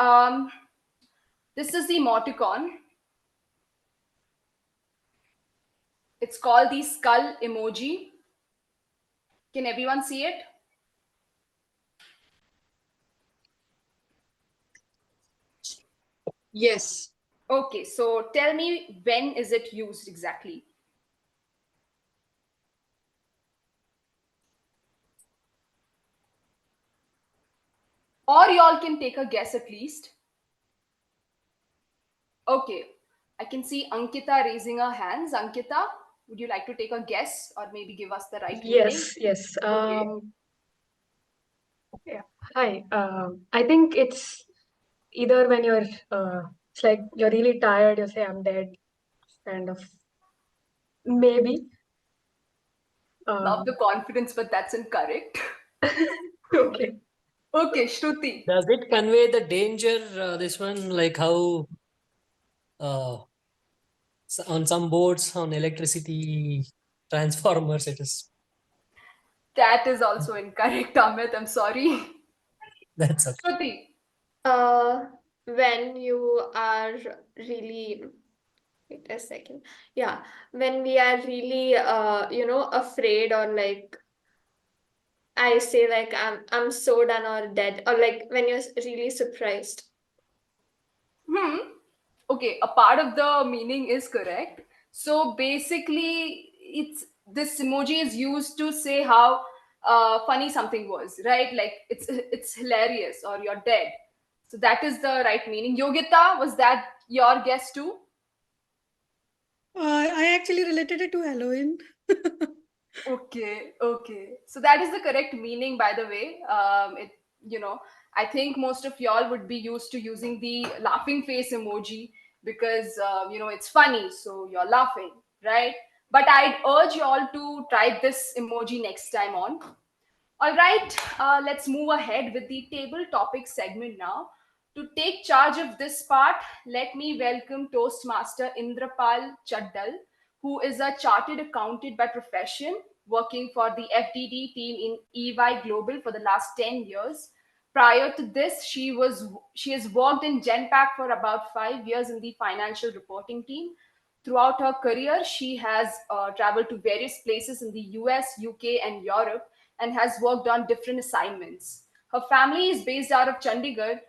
This is the emoticon. It's called the skull emoji. Can everyone see it? Yes. Okay, so tell me, when is it used exactly? Or y'all can take a guess at least. Okay, I can see Ankita raising her hands. Ankita, would you like to take a guess or maybe give us the right meaning? Yes. Okay. Yeah. Hi. I think it's either when you're it's like you're really tired, you say I'm dead, kind of. Maybe. Love the confidence, but that's incorrect. Okay. Okay, Shruti. Does it convey the danger, this one, like how on some boards on electricity transformers it is? That is also incorrect, Amit. I'm sorry. That's okay. Shruti. When you are really, wait a second. Yeah, when we are really, afraid, or like I say, like I'm so done or dead, or like when you're really surprised. Okay, a part of the meaning is correct. So basically, this emoji is used to say how funny something was, right? Like it's hilarious or you're dead. So that is the right meaning. Yogita, was that your guess too? I actually related it to Halloween. Okay. So that is the correct meaning, by the way. I think most of y'all would be used to using the laughing face emoji because it's funny, so you're laughing, right? But I'd urge y'all to try this emoji next time on. All right, let's move ahead with the table topic segment now. To take charge of this part, let me welcome Toastmaster Inderpal Chadda, who is a chartered accountant by profession, working for the FDD team in EY Global for the last 10 years. Prior to this, she has worked in Genpact for about 5 years in the financial reporting team. Throughout her career, she has traveled to various places in the US, UK, and Europe and has worked on different assignments. Her family is based out of Chandigarh,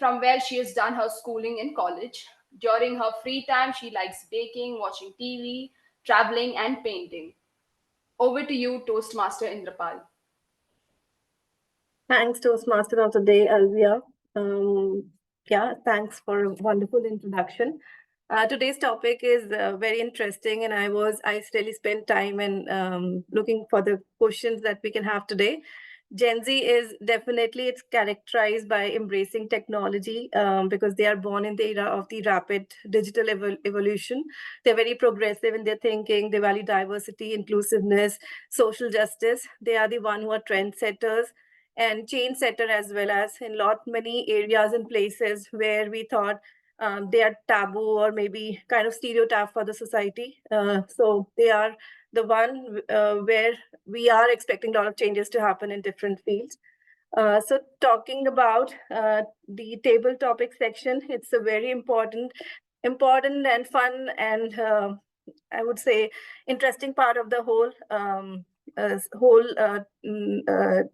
from where she has done her schooling in college. During her free time, she likes baking, watching TV, traveling, and painting. Over to you, Toastmaster Inderpal. Thanks, Toastmaster of the Day, Alvia. Thanks for a wonderful introduction. Today's topic is very interesting, and I really spent time in looking for the questions that we can have today. Gen Z is definitely, it's characterized by embracing technology because they are born in the era of the rapid digital evolution. They're very progressive in their thinking. They value diversity, inclusiveness, social justice. They are the one who are trendsetters and change setter, as well as in many areas and places where we thought they are taboo or maybe kind of stereotype for the society. So they are the one where we are expecting a lot of changes to happen in different fields. So talking about the table topic section, it's a very important and fun and I would say interesting part of the whole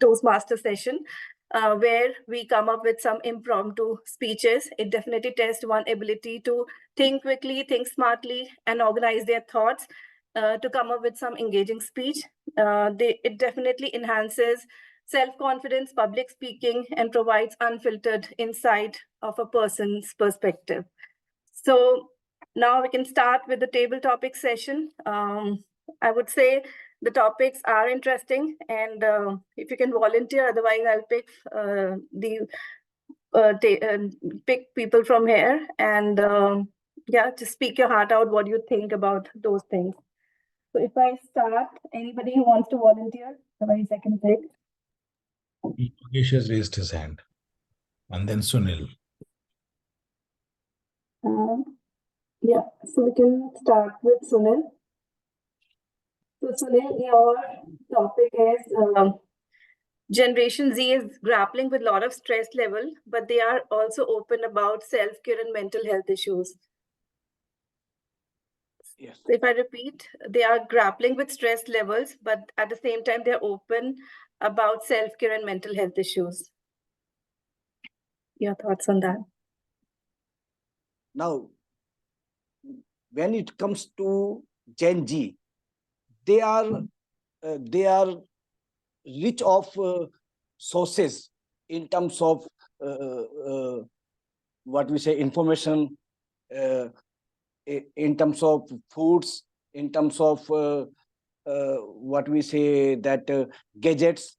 Toastmaster session, where we come up with some impromptu speeches. It definitely tests one ability to think quickly, think smartly, and organize their thoughts to come up with some engaging speech. It definitely enhances self-confidence, public speaking, and provides unfiltered insight of a person's perspective. So now we can start with the table topic session. I would say the topics are interesting, and if you can volunteer, otherwise I'll pick people from here and just speak your heart out what you think about those things. So if I start, anybody who wants to volunteer, otherwise I can pick. Yogesh has raised his hand. And then Sunil. So we can start with Sunil. So Sunil, your topic is Generation Z is grappling with a lot of stress level, but they are also open about self-care and mental health issues. Yes. So if I repeat, they are grappling with stress levels, but at the same time, they're open about self-care and mental health issues. Your thoughts on that? Now, when it comes to Gen Z, they are rich of sources in terms of what we say, information in terms of foods, in terms of what we say, that gadgets.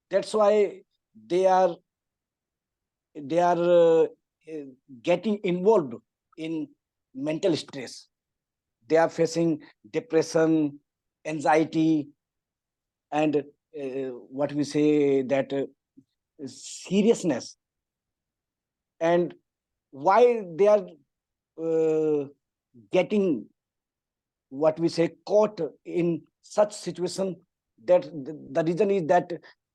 That's why they are getting involved in mental stress. They are facing depression, anxiety, and what we say, that seriousness. And why they are getting, what we say, caught in such situation, that the reason is that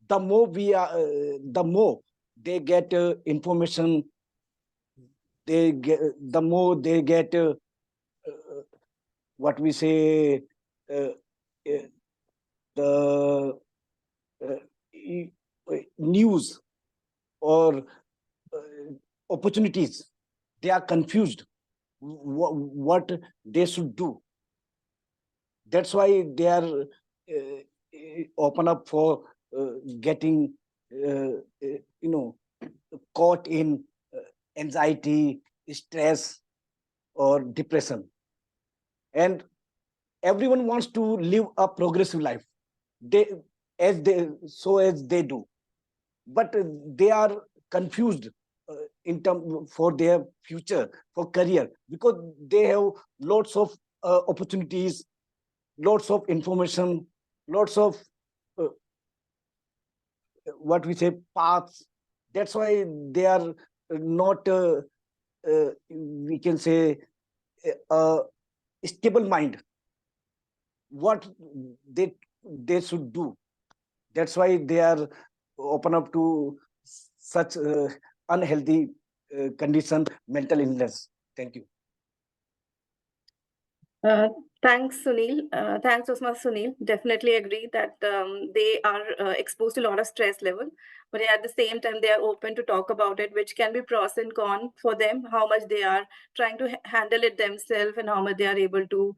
the more the more they get information, the more they get what we say, the news or opportunities. They are confused what they should do. That's why they are open up for getting caught in anxiety, stress, or depression. And everyone wants to live a progressive life, as they do, but they are confused in term for their future, for career, because they have lots of opportunities, lots of information, lots of what we say, paths. That's why they are not we can say a stable mind, what they should do. That's why they are open up to such unhealthy condition, mental illness. Thank you. Thanks, Sunil. Thanks, Toastmaster Sunil. Definitely agree that they are exposed to a lot of stress level, but at the same time, they are open to talk about it, which can be pros and cons for them, how much they are trying to handle it themselves and how much they are able to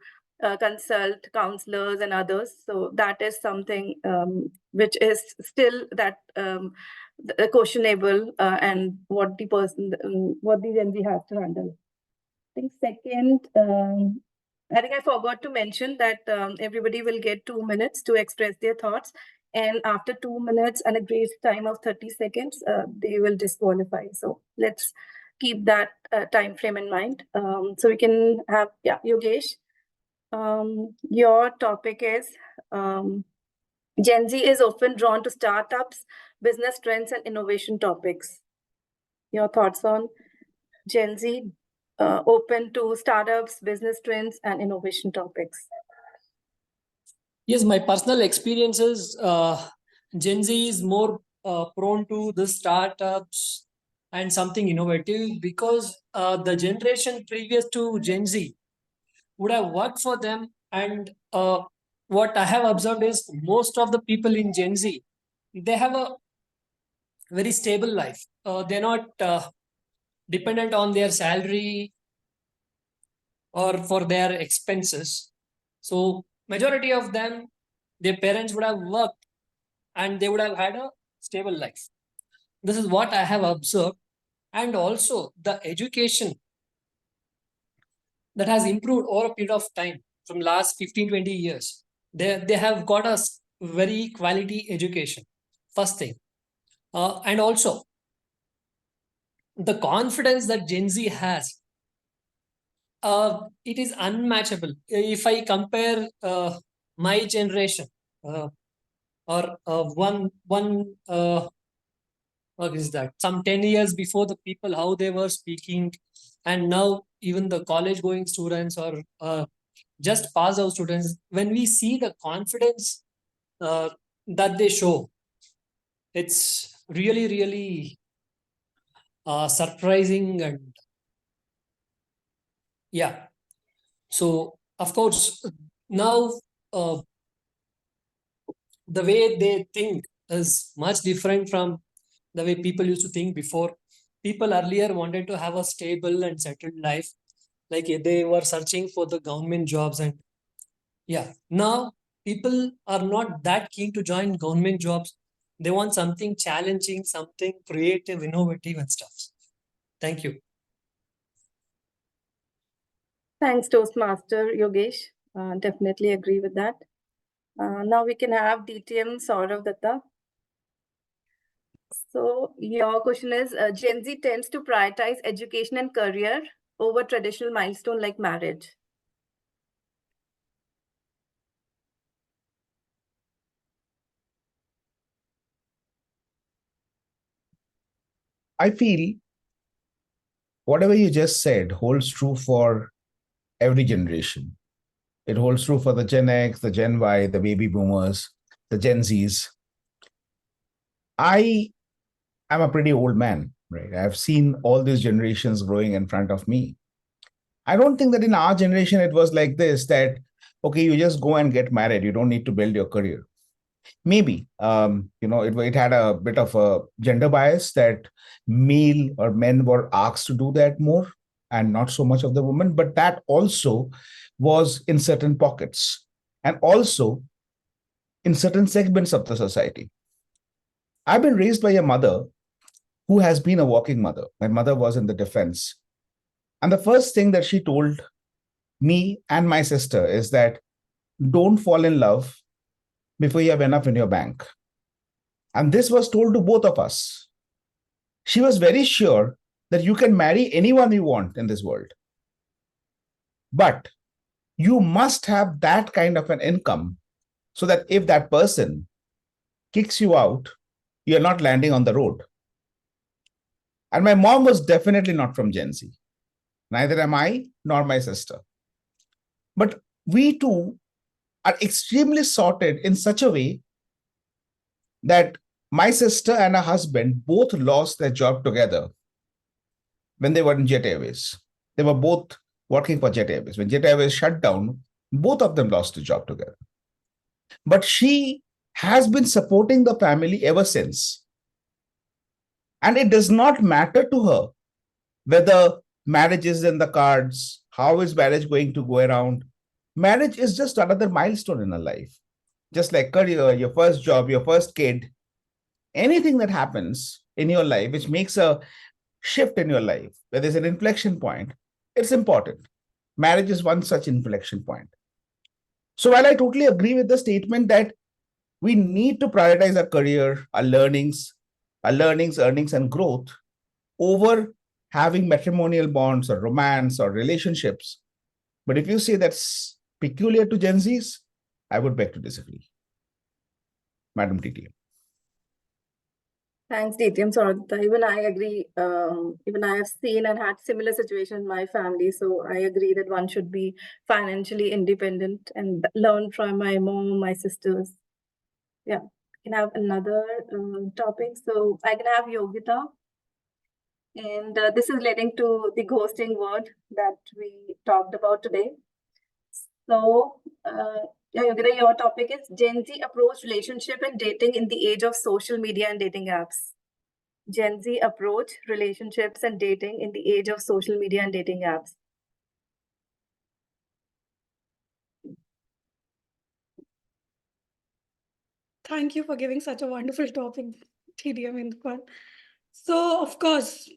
consult counselors and others. So that is something which is still that questionable and what the Gen Z has to handle. I think second, I think I forgot to mention that everybody will get 2 minutes to express their thoughts. And after 2 minutes and a grace time of 30 seconds, they will disqualify. So let's keep that time frame in mind. So we can have, Yogesh, your topic is Gen Z is often drawn to startups, business trends, and innovation topics. Your thoughts on Gen Z open to startups, business trends, and innovation topics? Yes, my personal experiences, Gen Z is more prone to the startups and something innovative, because the generation previous to Gen Z would have worked for them. And what I have observed is most of the people in Gen Z, they have a very stable life. They're not dependent on their salary or for their expenses. So majority of them, their parents would have worked and they would have had a stable life. This is what I have observed. And also the education that has improved over a period of time from last 15-20 years. They have got a very quality education, first thing. And also the confidence that Gen Z has, it is unmatchable. If I compare my generation or one what is that, some 10 years before, the people how they were speaking, and now even the college going students or just pass out students, when we see the confidence that they show, it's really surprising. And yeah, so of course now the way they think is much different from the way people used to think before. People earlier wanted to have a stable and settled life, like they were searching for the government jobs. And yeah, now people are not that keen to join government jobs. They want something challenging, something creative, innovative, and stuff. Thank you. Thanks, Toastmaster Yogesh. Definitely agree with that. Now we can have DTM Saurav Datta. So your question is, Gen Z tends to prioritize education and career over traditional milestone like marriage. I feel whatever you just said holds true for every generation. It holds true for the Gen X, the Gen Y, the baby boomers, the Gen Zs. I am a pretty old man, right? I've seen all these generations growing in front of me. I don't think that in our generation it was like this, that, okay, you just go and get married. You don't need to build your career. Maybe, it had a bit of a gender bias that male or men were asked to do that more and not so much of the women, but that also was in certain pockets and also in certain segments of the society. I've been raised by a mother who has been a working mother. My mother was in the defense. And the first thing that she told me and my sister is that don't fall in love before you have enough in your bank. And this was told to both of us. She was very sure that you can marry anyone you want in this world. But you must have that kind of an income so that if that person kicks you out, you're not landing on the road. And my mom was definitely not from Gen Z. Neither am I, nor my sister. But we two are extremely sorted in such a way that my sister and her husband both lost their job together when they were in Jet Airways. They were both working for Jet Airways. When Jet Airways shut down, both of them lost a job together. But she has been supporting the family ever since. And it does not matter to her whether marriage is in the cards, how is marriage going to go around. Marriage is just another milestone in her life. Just like career, your first job, your first kid, anything that happens in your life which makes a shift in your life, where there's an inflection point, it's important. Marriage is one such inflection point. So while I totally agree with the statement that we need to prioritize our career, our learnings, earnings, and growth over having matrimonial bonds or romance or relationships. But if you say that's peculiar to Gen Zs, I would beg to disagree. Madam TTM. Thanks, DTM Saurav. Even I agree. Even I have seen and had similar situation in my family. So I agree that one should be financially independent and learn from my mom, my sisters. Yeah, we can have another topic. So I can have Yogita. And this is leading to the ghosting word that we talked about today. So, Yogita, your topic is Gen Z approach relationship and dating in the age of social media and dating apps. Gen Z approach relationships and dating in the age of social media and dating apps. Thank you for giving such a wonderful topic, TDM Inderpal. So, of course,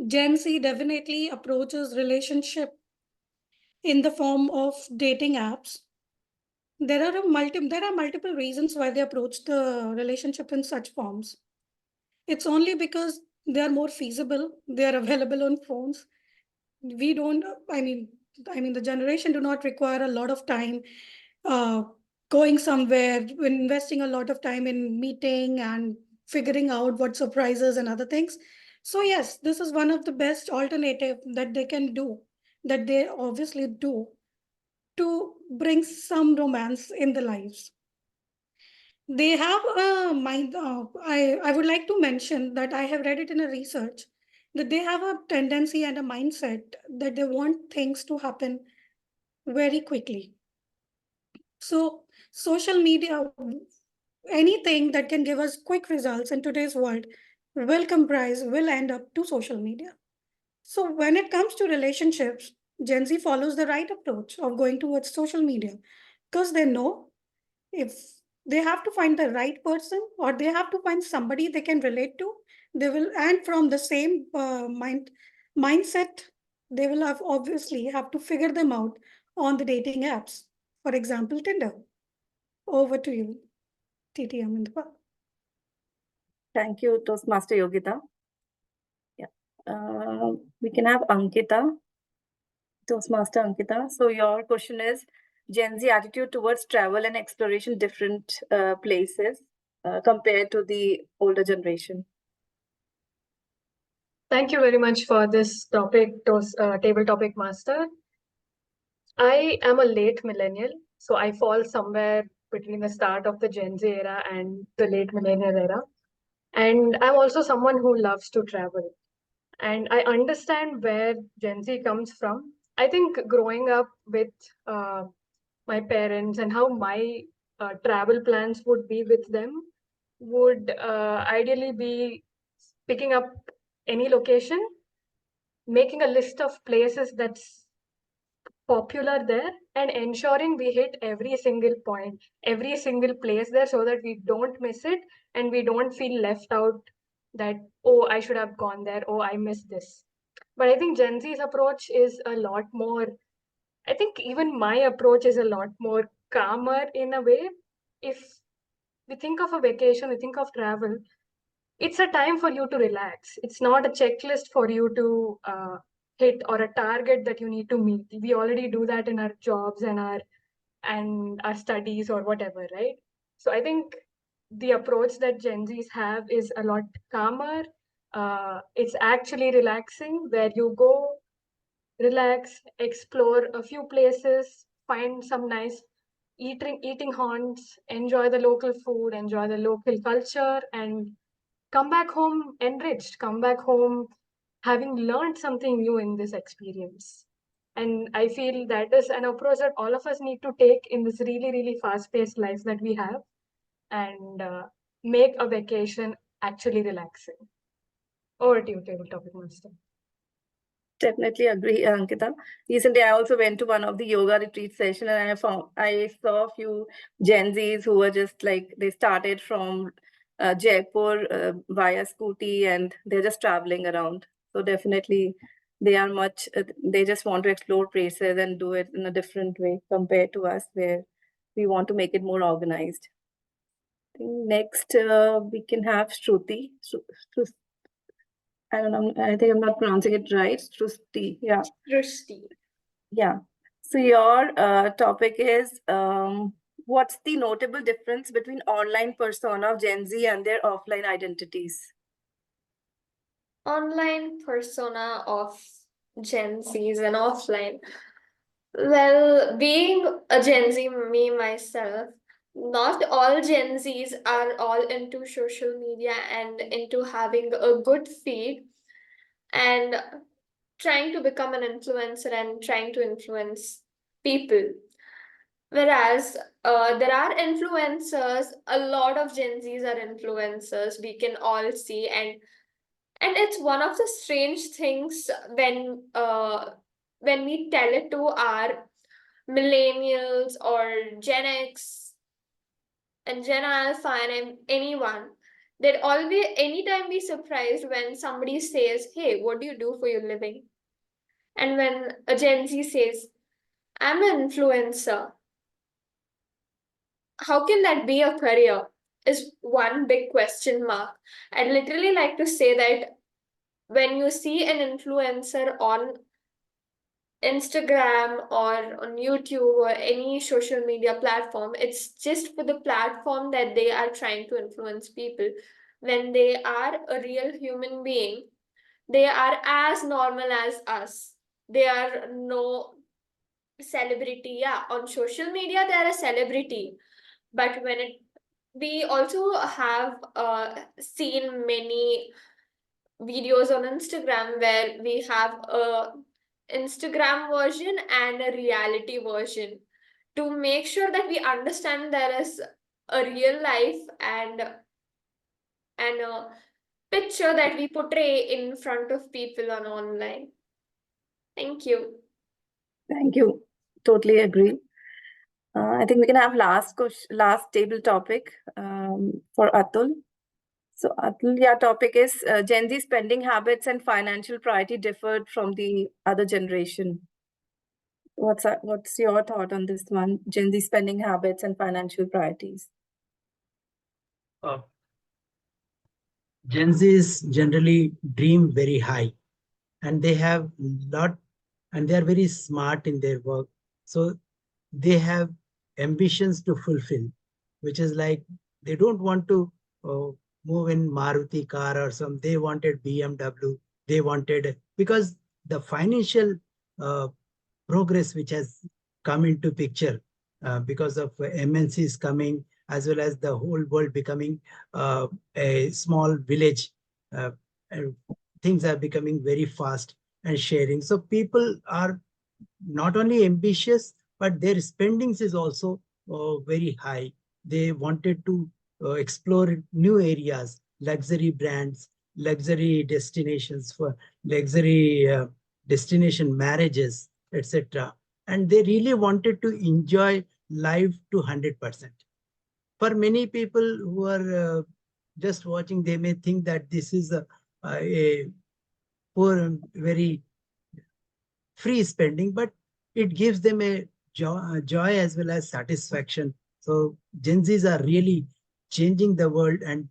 Gen Z definitely approaches relationship in the form of dating apps. There are multiple reasons why they approach the relationship in such forms. It's only because they are more feasible. They are available on phones. We don't. I mean, the generation do not require a lot of time going somewhere, investing a lot of time in meeting and figuring out what surprises and other things. So yes, this is one of the best alternative that they can do, that they obviously do, to bring some romance in the lives. They have a mind. I would like to mention that I have read it in a research that they have a tendency and a mindset that they want things to happen very quickly. So social media, anything that can give us quick results in today's world will end up to social media. So when it comes to relationships, Gen Z follows the right approach of going towards social media because they know if They have to find the right person, or they have to find somebody they can relate to. They will, and from the same mindset, they will obviously have to figure them out on the dating apps. For example, Tinder. Over to you, TTM in the park. Thank you, Toastmaster Yogita. Yeah. We can have Ankita, Toastmaster Ankita. So your question is Gen Z attitude towards travel and exploration different places compared to the older generation. Thank you very much for this topic, table topic master. I am a late millennial, so I fall somewhere between the start of the Gen Z era and the late millennial era. And I'm also someone who loves to travel. And I understand where Gen Z comes from. I think growing up with my parents and how my travel plans would be with them would ideally be picking up any location, making a list of places that's popular there, and ensuring we hit every single point, every single place there, so that we don't miss it and we don't feel left out that, oh, I should have gone there, oh, I missed this. But I think Gen Z's approach is a lot more, I think even my approach is a lot more calmer in a way. If we think of a vacation, we think of travel, it's a time for you to relax. It's not a checklist for you to hit or a target that you need to meet. We already do that in our jobs and our studies or whatever, right? So I think the approach that Gen Zs have is a lot calmer. It's actually relaxing, where you go, relax, explore a few places, find some nice eating haunts, enjoy the local food, enjoy the local culture, and come back home enriched, come back home having learned something new in this experience. And I feel that is an approach that all of us need to take in this really, really fast-paced life that we have, and make a vacation actually relaxing. Over to you, table topic master. Definitely agree, Ankita. Recently, I also went to one of the yoga retreat session, and I saw a few Gen Zs who were just like, they started from Jaipur via scooty, and they're just traveling around. So definitely, they are much. They just want to explore places and do it in a different way compared to us, where we want to make it more organized. Next, we can have Shruthi. I don't know. I think I'm not pronouncing it right. Shruthi. Yeah. Shruthi. Yeah. So your topic is what's the notable difference between online persona of Gen Z and their offline identities? Online persona of Gen Zs and offline. Well, being a Gen Z, me myself, not all Gen Zs are all into social media and into having a good feed and trying to become an influencer and trying to influence people. Whereas there are influencers, a lot of Gen Zs are influencers, we can all see, and it's one of the strange things when we tell it to our millennials or Gen X and Gen Alpha and anyone, they'd always anytime be surprised when somebody says, hey, what do you do for your living? And when a Gen Z says, I'm an influencer, how can that be a career? Is one big question mark. I'd literally like to say that when you see an influencer on Instagram or on YouTube or any social media platform, it's just for the platform that they are trying to influence people. When they are a real human being, they are as normal as us. They are no celebrity. Yeah, on social media, they're a celebrity. But we also have seen many videos on Instagram where we have a Instagram version and a reality version to make sure that we understand there is a real life and a picture that we portray in front of people on online. Thank you. Thank you. Totally agree. I think we can have last table topic for Atul. So Atul, your topic is Gen Z spending habits and financial priority differed from the other generation. What's your thought on this one? Gen Z spending habits and financial priorities. Gen Zs generally dream very high, and they have and they are very smart in their work. So they have ambitions to fulfill, which is like they don't want to move in Maruti car or some. They wanted BMW. They wanted, because the financial progress which has come into picture because of MNCs coming, as well as the whole world becoming a small village. And things are becoming very fast and sharing. So people are not only ambitious, but their spendings is also very high. They wanted to explore new areas, luxury brands, luxury destinations for luxury destination marriages, etc. And they really wanted to enjoy life to 100%. For many people who are just watching, they may think that this is a poor, very free spending, but it gives them a joy as well as satisfaction. So Gen Zs are really changing the world, and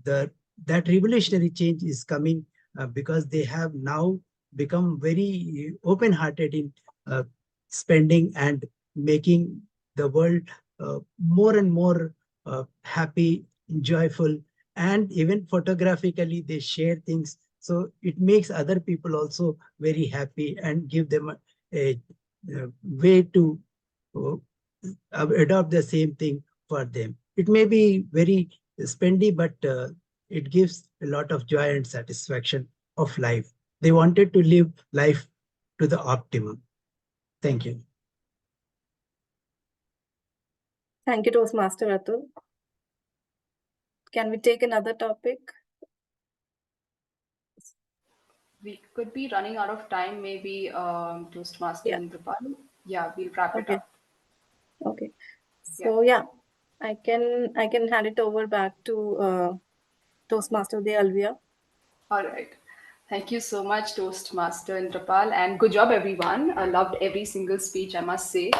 that revolutionary change is coming because they have now become very open-hearted in spending and making the world more and more happy, joyful, and even photographically they share things. So it makes other people also very happy and give them a way to adopt the same thing for them. It may be very spendy, but it gives a lot of joy and satisfaction of life. They wanted to live life to the optimum. Thank you. Thank you, Toastmaster Atul. Can we take another topic? We could be running out of time, maybe Toastmaster Inderpal. Yeah, we'll wrap it up. Okay. So yeah, I can hand it over back to Toastmaster Alvia. All right. Thank you so much, Toastmaster Inderpal, and good job, everyone. I loved every single speech, I must say.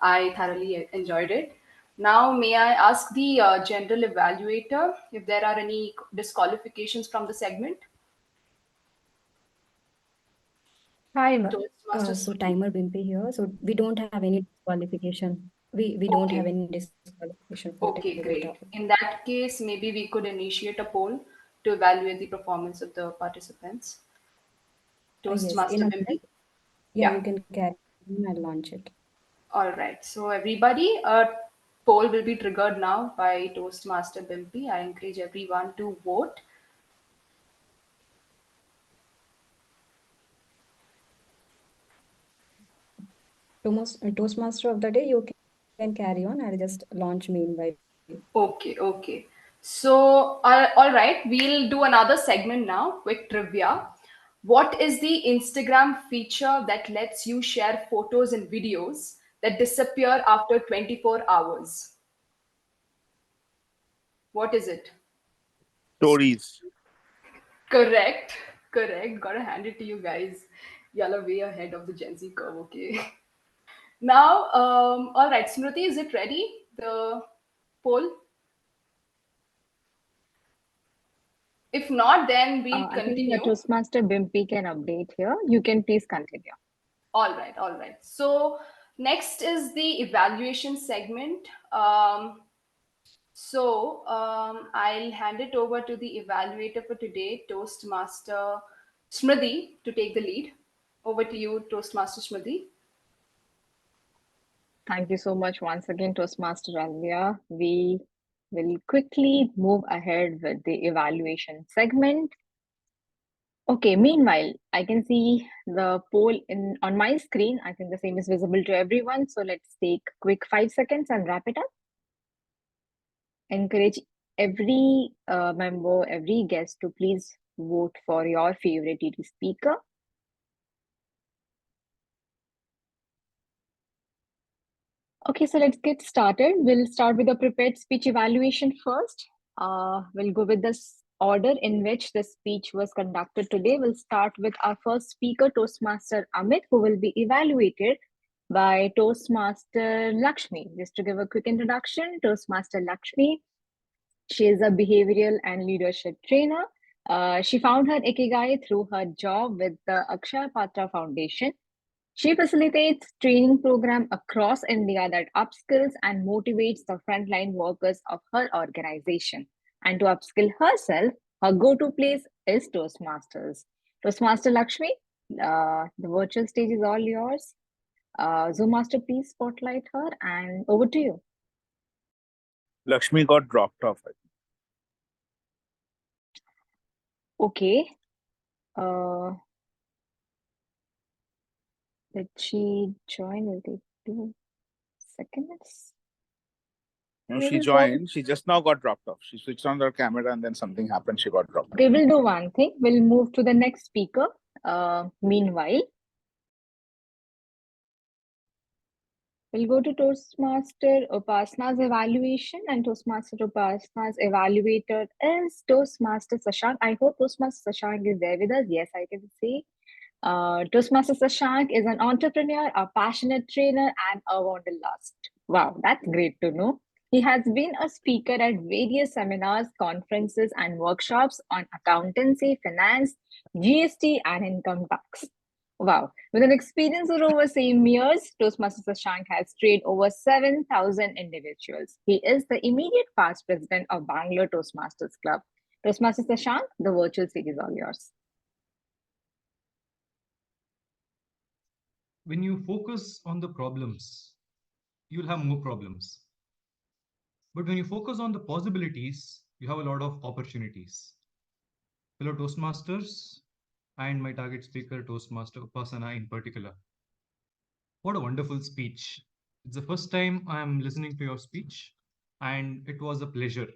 I thoroughly enjoyed it. Now, may I ask the general evaluator if there are any disqualifications from the segment? Hi, so timer Bimpy here. So we don't have any disqualification. We don't have any disqualification for Okay, table great. topic. In that case, maybe we could initiate a poll to evaluate the performance of the participants. Toastmaster Yes, Bimpy? yeah, you can carry on. I'll launch it. All right. So everybody, a poll will be triggered now by Toastmaster Bimpy. I encourage everyone to vote. Toastmaster of the day, you can carry on. I'll just launch meanwhile. Okay. So, all right, we'll do another segment now, quick trivia. What is the Instagram feature that lets you share photos and videos that disappear after 24 hours? What is it? Stories. Correct. Gotta hand it to you guys. Y'all are way ahead of the Gen Z curve, okay? Now, all right, Smruti, is it ready? The poll? If not, then we'll I think continue. Toastmaster Bimpy can update here. You can please continue. All right. So next is the evaluation segment. I'll hand it over to the evaluator for today, Toastmaster Smruti, to take the lead. Over to you, Toastmaster Smruti. Thank you so much once again, Toastmaster Alvia. We will quickly move ahead with the evaluation segment. Okay, meanwhile, I can see the poll on my screen. I think the same is visible to everyone. So let's take quick 5 seconds and wrap it up. Encourage every member, every guest to please vote for your favorite TT speaker. Okay, so let's get started. We'll start with the prepared speech evaluation first. We'll go with this order in which the speech was conducted today. We'll start with our first speaker, Toastmaster Amit, who will be evaluated by Toastmaster Lakshmi. Just to give a quick introduction, Toastmaster Lakshmi, she is a behavioral and leadership trainer. She found her ikigai through her job with the Akshaya Patra Foundation. She facilitates training program across India that upskills and motivates the frontline workers of her organization. And to upskill herself, her go-to place is Toastmasters. Toastmaster Lakshmi, the virtual stage is all yours. Zoom Master, please spotlight her and over to you. Lakshmi got dropped off. Okay. Did she join? Will take 2 seconds. No, she joined. She just now got dropped off. She switched on her camera and then something happened. She got dropped off. Okay, we'll do one thing. We'll move to the next speaker. Meanwhile, we'll go to Toastmaster Upasana's evaluation, and Toastmaster Upasana's evaluator is Toastmaster Shashank. I hope Toastmaster Shashank is there with us. Yes, I can see. Toastmaster Shashank is an entrepreneur, a passionate trainer, and a wanderlust. Wow, that's great to know. He has been a speaker at various seminars, conferences, and workshops on accountancy, finance, GST, and income tax. Wow, with an experience of over 7 years, Toastmaster Shashank has trained over 7,000 individuals. He is the immediate past president of Bangalore Toastmasters Club. Toastmaster Shashank, the virtual stage is all yours. When you focus on the problems, you'll have more problems. But when you focus on the possibilities, you have a lot of opportunities. Fellow Toastmasters and my target speaker, Toastmaster Upasana in particular. What a wonderful speech. It's the first time I'm listening to your speech, and it was a pleasure.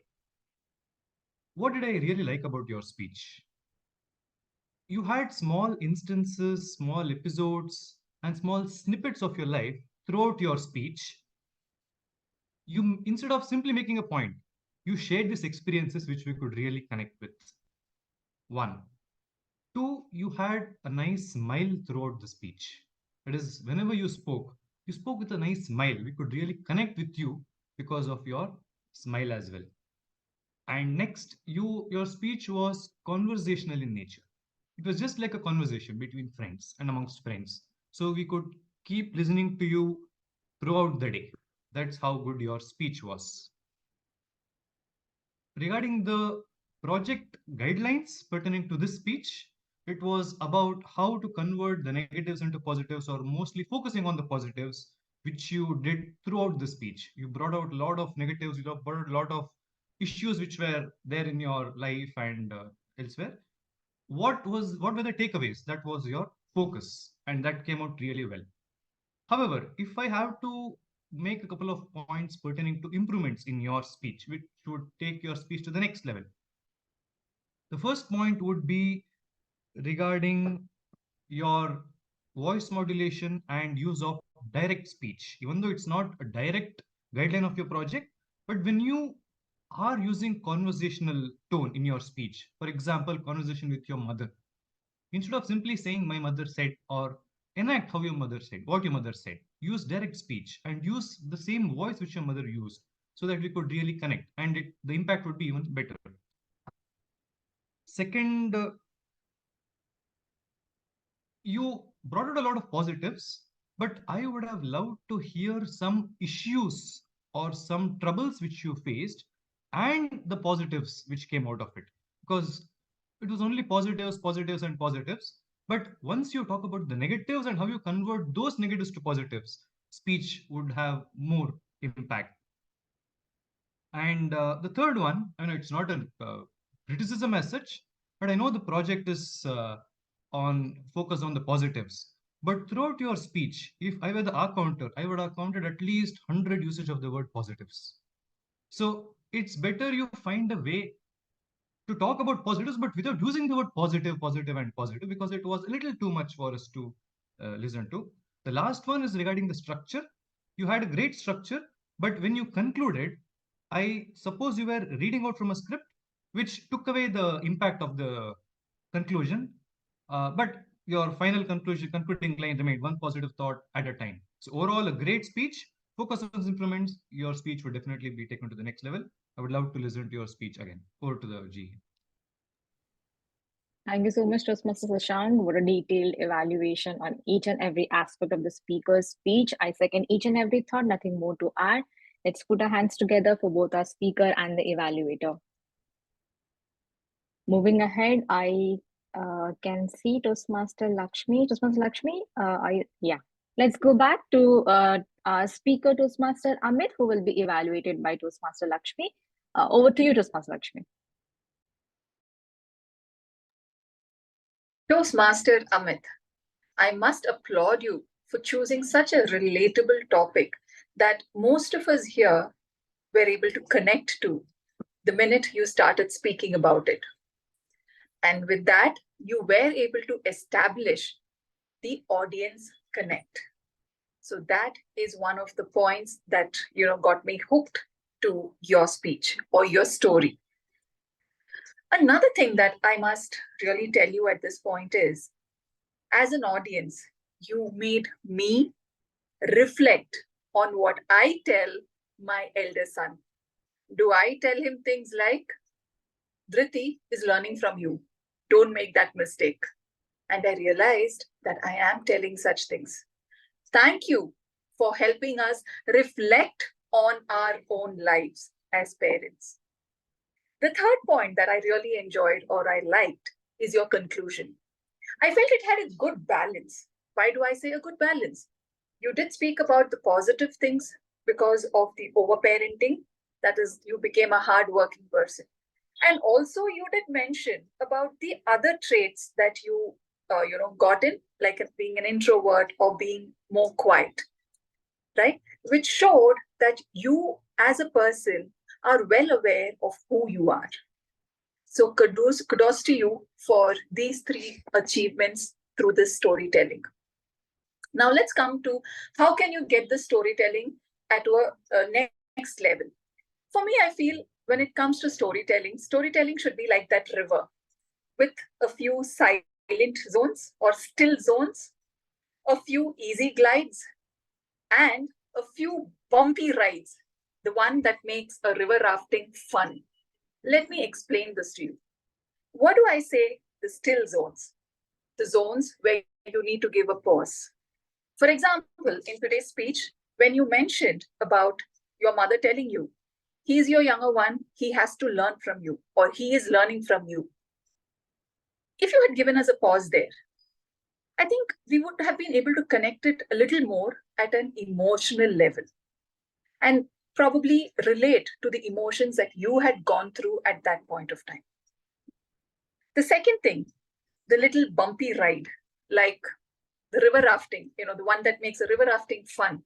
What did I really like about your speech? You had small instances, small episodes, and small snippets of your life throughout your speech. You, instead of simply making a point, you shared these experiences which we could really connect with. 1. 2, you had a nice smile throughout the speech. That is, whenever you spoke with a nice smile. We could really connect with you because of your smile as well. And next, your speech was conversational in nature. It was just like a conversation between friends and amongst friends. So we could keep listening to you throughout the day. That's how good your speech was. Regarding the project guidelines pertaining to this speech, it was about how to convert the negatives into positives, or mostly focusing on the positives, which you did throughout the speech. You brought out a lot of negatives, you brought out a lot of issues which were there in your life and elsewhere. What were the takeaways? That was your focus, and that came out really well. However, if I have to make a couple of points pertaining to improvements in your speech, which would take your speech to the next level. The first point would be regarding your voice modulation and use of direct speech. Even though it's not a direct guideline of your project, but when you are using conversational tone in your speech, for example, conversation with your mother, instead of simply saying my mother said, or enact how your mother said, what your mother said, use direct speech and use the same voice which your mother used, so that we could really connect, and the impact would be even better. Second, you brought out a lot of positives, but I would have loved to hear some issues or some troubles which you faced and the positives which came out of it, because it was only positives, positives, and positives. But once you talk about the negatives and how you convert those negatives to positives, speech would have more impact. And the third one, I know it's not a criticism as such, but I know the project is focus on the positives. But throughout your speech, if I were the R counter, I would have counted at least 100 usage of the word positives. So it's better you find a way to talk about positives, but without using the word positive, positive, and positive, because it was a little too much for us to listen to. The last one is regarding the structure. You had a great structure, but when you concluded, I suppose you were reading out from a script, which took away the impact of the conclusion. But your final concluding line remained one positive thought at a time. So overall, a great speech. Focus on improvements. Your speech would definitely be taken to the next level. I would love to listen to your speech again. Over to the G. Thank you so much, Toastmaster Shashank. What a detailed evaluation on each and every aspect of the speaker's speech. I second each and every thought, nothing more to add. Let's put our hands together for both our speaker and the evaluator. Moving ahead, I can see Toastmaster Lakshmi. Toastmaster Lakshmi, yeah. Let's go back to our speaker, Toastmaster Amit, who will be evaluated by Toastmaster Lakshmi. Over to you, Toastmaster Lakshmi. Toastmaster Amit, I must applaud you for choosing such a relatable topic that most of us here were able to connect to the minute you started speaking about it. And with that, you were able to establish the audience connect. So that is one of the points that got me hooked to your speech or your story. Another thing that I must really tell you at this point is, as an audience, you made me reflect on what I tell my elder son. Do I tell him things like, Dhriti is learning from you. Don't make that mistake. And I realized that I am telling such things. Thank you for helping us reflect on our own lives as parents. The third point that I really enjoyed or I liked is your conclusion. I felt it had a good balance. Why do I say a good balance? You did speak about the positive things because of the overparenting. That is, you became a hardworking person. And also you did mention about the other traits that you got in, like being an introvert or being more quiet, right? Which showed that you as a person are well aware of who you are. So kudos to you for these three achievements through this storytelling. Now let's come to how can you get the storytelling at a next level. For me, I feel when it comes to storytelling should be like that river with a few silent zones or still zones, a few easy glides, and a few bumpy rides, the one that makes a river rafting fun. Let me explain this to you. What do I say? The still zones, the zones where you need to give a pause. For example, in today's speech, when you mentioned about your mother telling you, he's your younger one, he has to learn from you, or he is learning from you. If you had given us a pause there, I think we would have been able to connect it a little more at an emotional level and probably relate to the emotions that you had gone through at that point of time. The second thing, the little bumpy ride, like the river rafting, the one that makes a river rafting fun,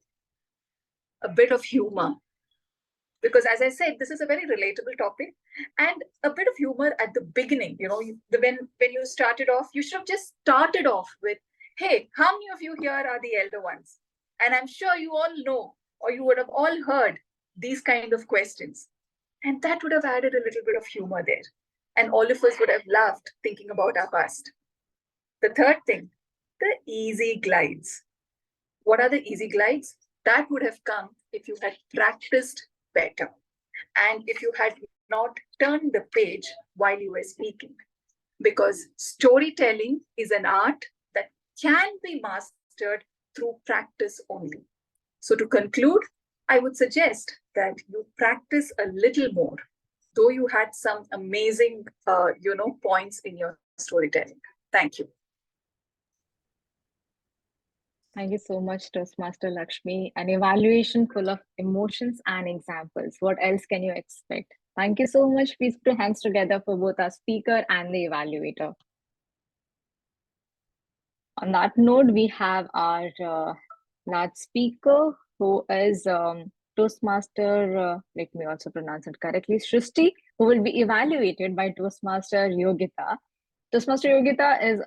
a bit of humor. Because as I said, this is a very relatable topic and a bit of humor at the beginning. When you started off, you should have just started off with, hey, how many of you here are the elder ones? And I'm sure you all know, or you would have all heard these kind of questions. And that would have added a little bit of humor there. And all of us would have laughed thinking about our past. The third thing, the easy glides. What are the easy glides? That would have come if you had practiced better. And if you had not turned the page while you were speaking. Because storytelling is an art that can be mastered through practice only. So to conclude, I would suggest that you practice a little more, though you had some amazing, points in your storytelling. Thank you. Thank you so much, Toastmaster Lakshmi. An evaluation full of emotions and examples. What else can you expect? Thank you so much. Please put your hands together for both our speaker and the evaluator. On that note, we have our last speaker, who is Toastmaster, let me also pronounce it correctly, Shruthi, who will be evaluated by Toastmaster Yogita. Toastmaster Yogita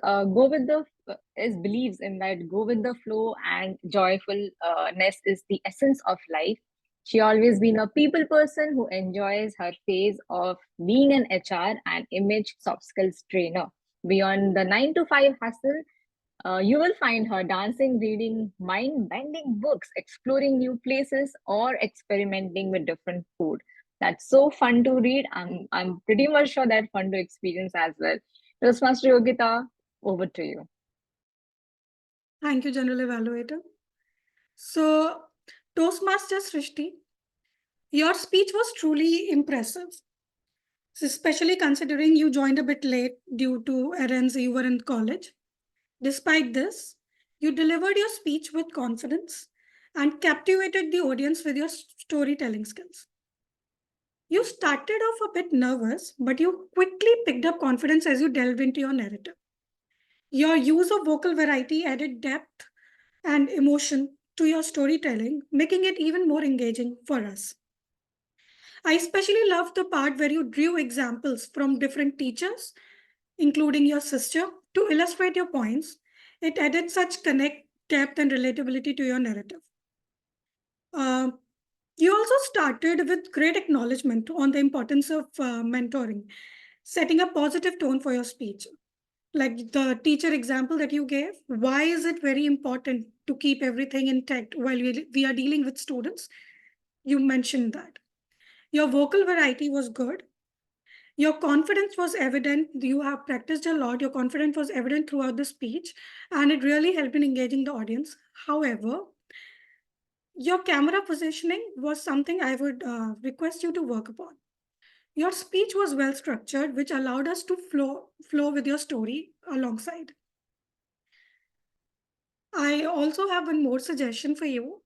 believes in that go with the flow and joyfulness is the essence of life. She always been a people person who enjoys her phase of being an HR and image soft skills trainer. Beyond the 9 to 5 hustle, you will find her dancing, reading mind-bending books, exploring new places, or experimenting with different food. That's so fun to read. I'm pretty much sure that's fun to experience as well. Toastmaster Yogita, over to you. Thank you, General Evaluator. So, Toastmaster Srishti, your speech was truly impressive, especially considering you joined a bit late due to errands you were in college. Despite this, you delivered your speech with confidence and captivated the audience with your storytelling skills. You started off a bit nervous, but you quickly picked up confidence as you delved into your narrative. Your use of vocal variety added depth and emotion to your storytelling, making it even more engaging for us. I especially loved the part where you drew examples from different teachers, including your sister, to illustrate your points. It added such connect, depth, and relatability to your narrative. You also started with great acknowledgement on the importance of mentoring, setting a positive tone for your speech. Like the teacher example that you gave, why is it very important to keep everything intact while we are dealing with students? You mentioned that. Your vocal variety was good. Your confidence was evident. You have practiced a lot. Your confidence was evident throughout the speech, and it really helped in engaging the audience. However, your camera positioning was something I would request you to work upon. Your speech was well structured, which allowed us to flow with your story alongside. I also have one more suggestion for you.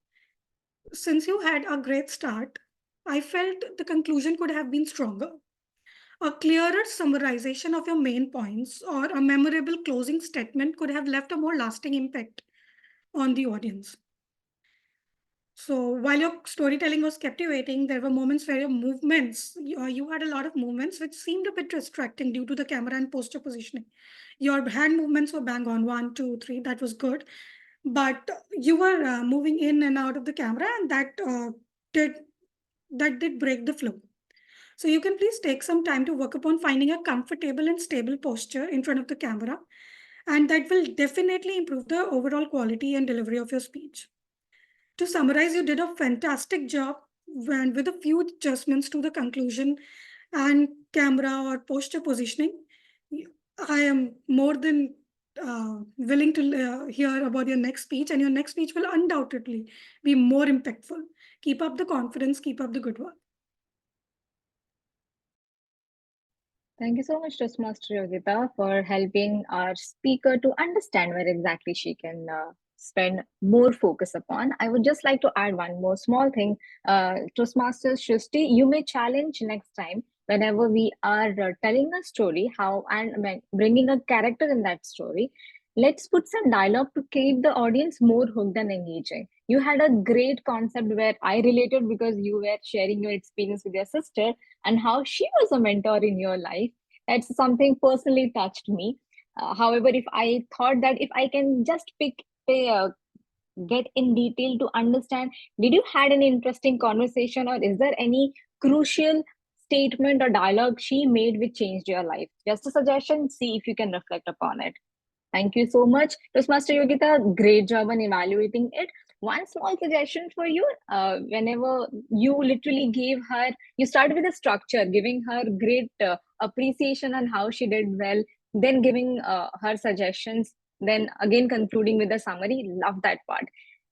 Since you had a great start, I felt the conclusion could have been stronger. A clearer summarization of your main points or a memorable closing statement could have left a more lasting impact on the audience. So while your storytelling was captivating, there were moments where your movements, you had a lot of movements which seemed a bit distracting due to the camera and posture positioning. Your hand movements were bang on, 1, 2, 3, that was good. But you were moving in and out of the camera, and that did break the flow. So you can please take some time to work upon finding a comfortable and stable posture in front of the camera, and that will definitely improve the overall quality and delivery of your speech. To summarize, you did a fantastic job, and with a few adjustments to the conclusion and camera or posture positioning, I am more than willing to hear about your next speech, and your next speech will undoubtedly be more impactful. Keep up the confidence, keep up the good work. Thank you so much, Toastmaster Yogita, for helping our speaker to understand where exactly she can spend more focus upon. I would just like to add one more small thing. Toastmasters Shruthi, you may challenge next time whenever we are telling a story, and bringing a character in that story. Let's put some dialogue to keep the audience more hooked and engaging. You had a great concept where I related because you were sharing your experience with your sister and how she was a mentor in your life. That's something personally touched me. However, if I thought that if I can just get in detail to understand, did you had an interesting conversation, or is there any crucial statement or dialogue she made which changed your life? Just a suggestion, see if you can reflect upon it. Thank you so much. Toastmaster Yogita, great job on evaluating it. One small suggestion for you, whenever you literally you started with a structure, giving her great appreciation on how she did well, then giving her suggestions, then again concluding with a summary. Love that part.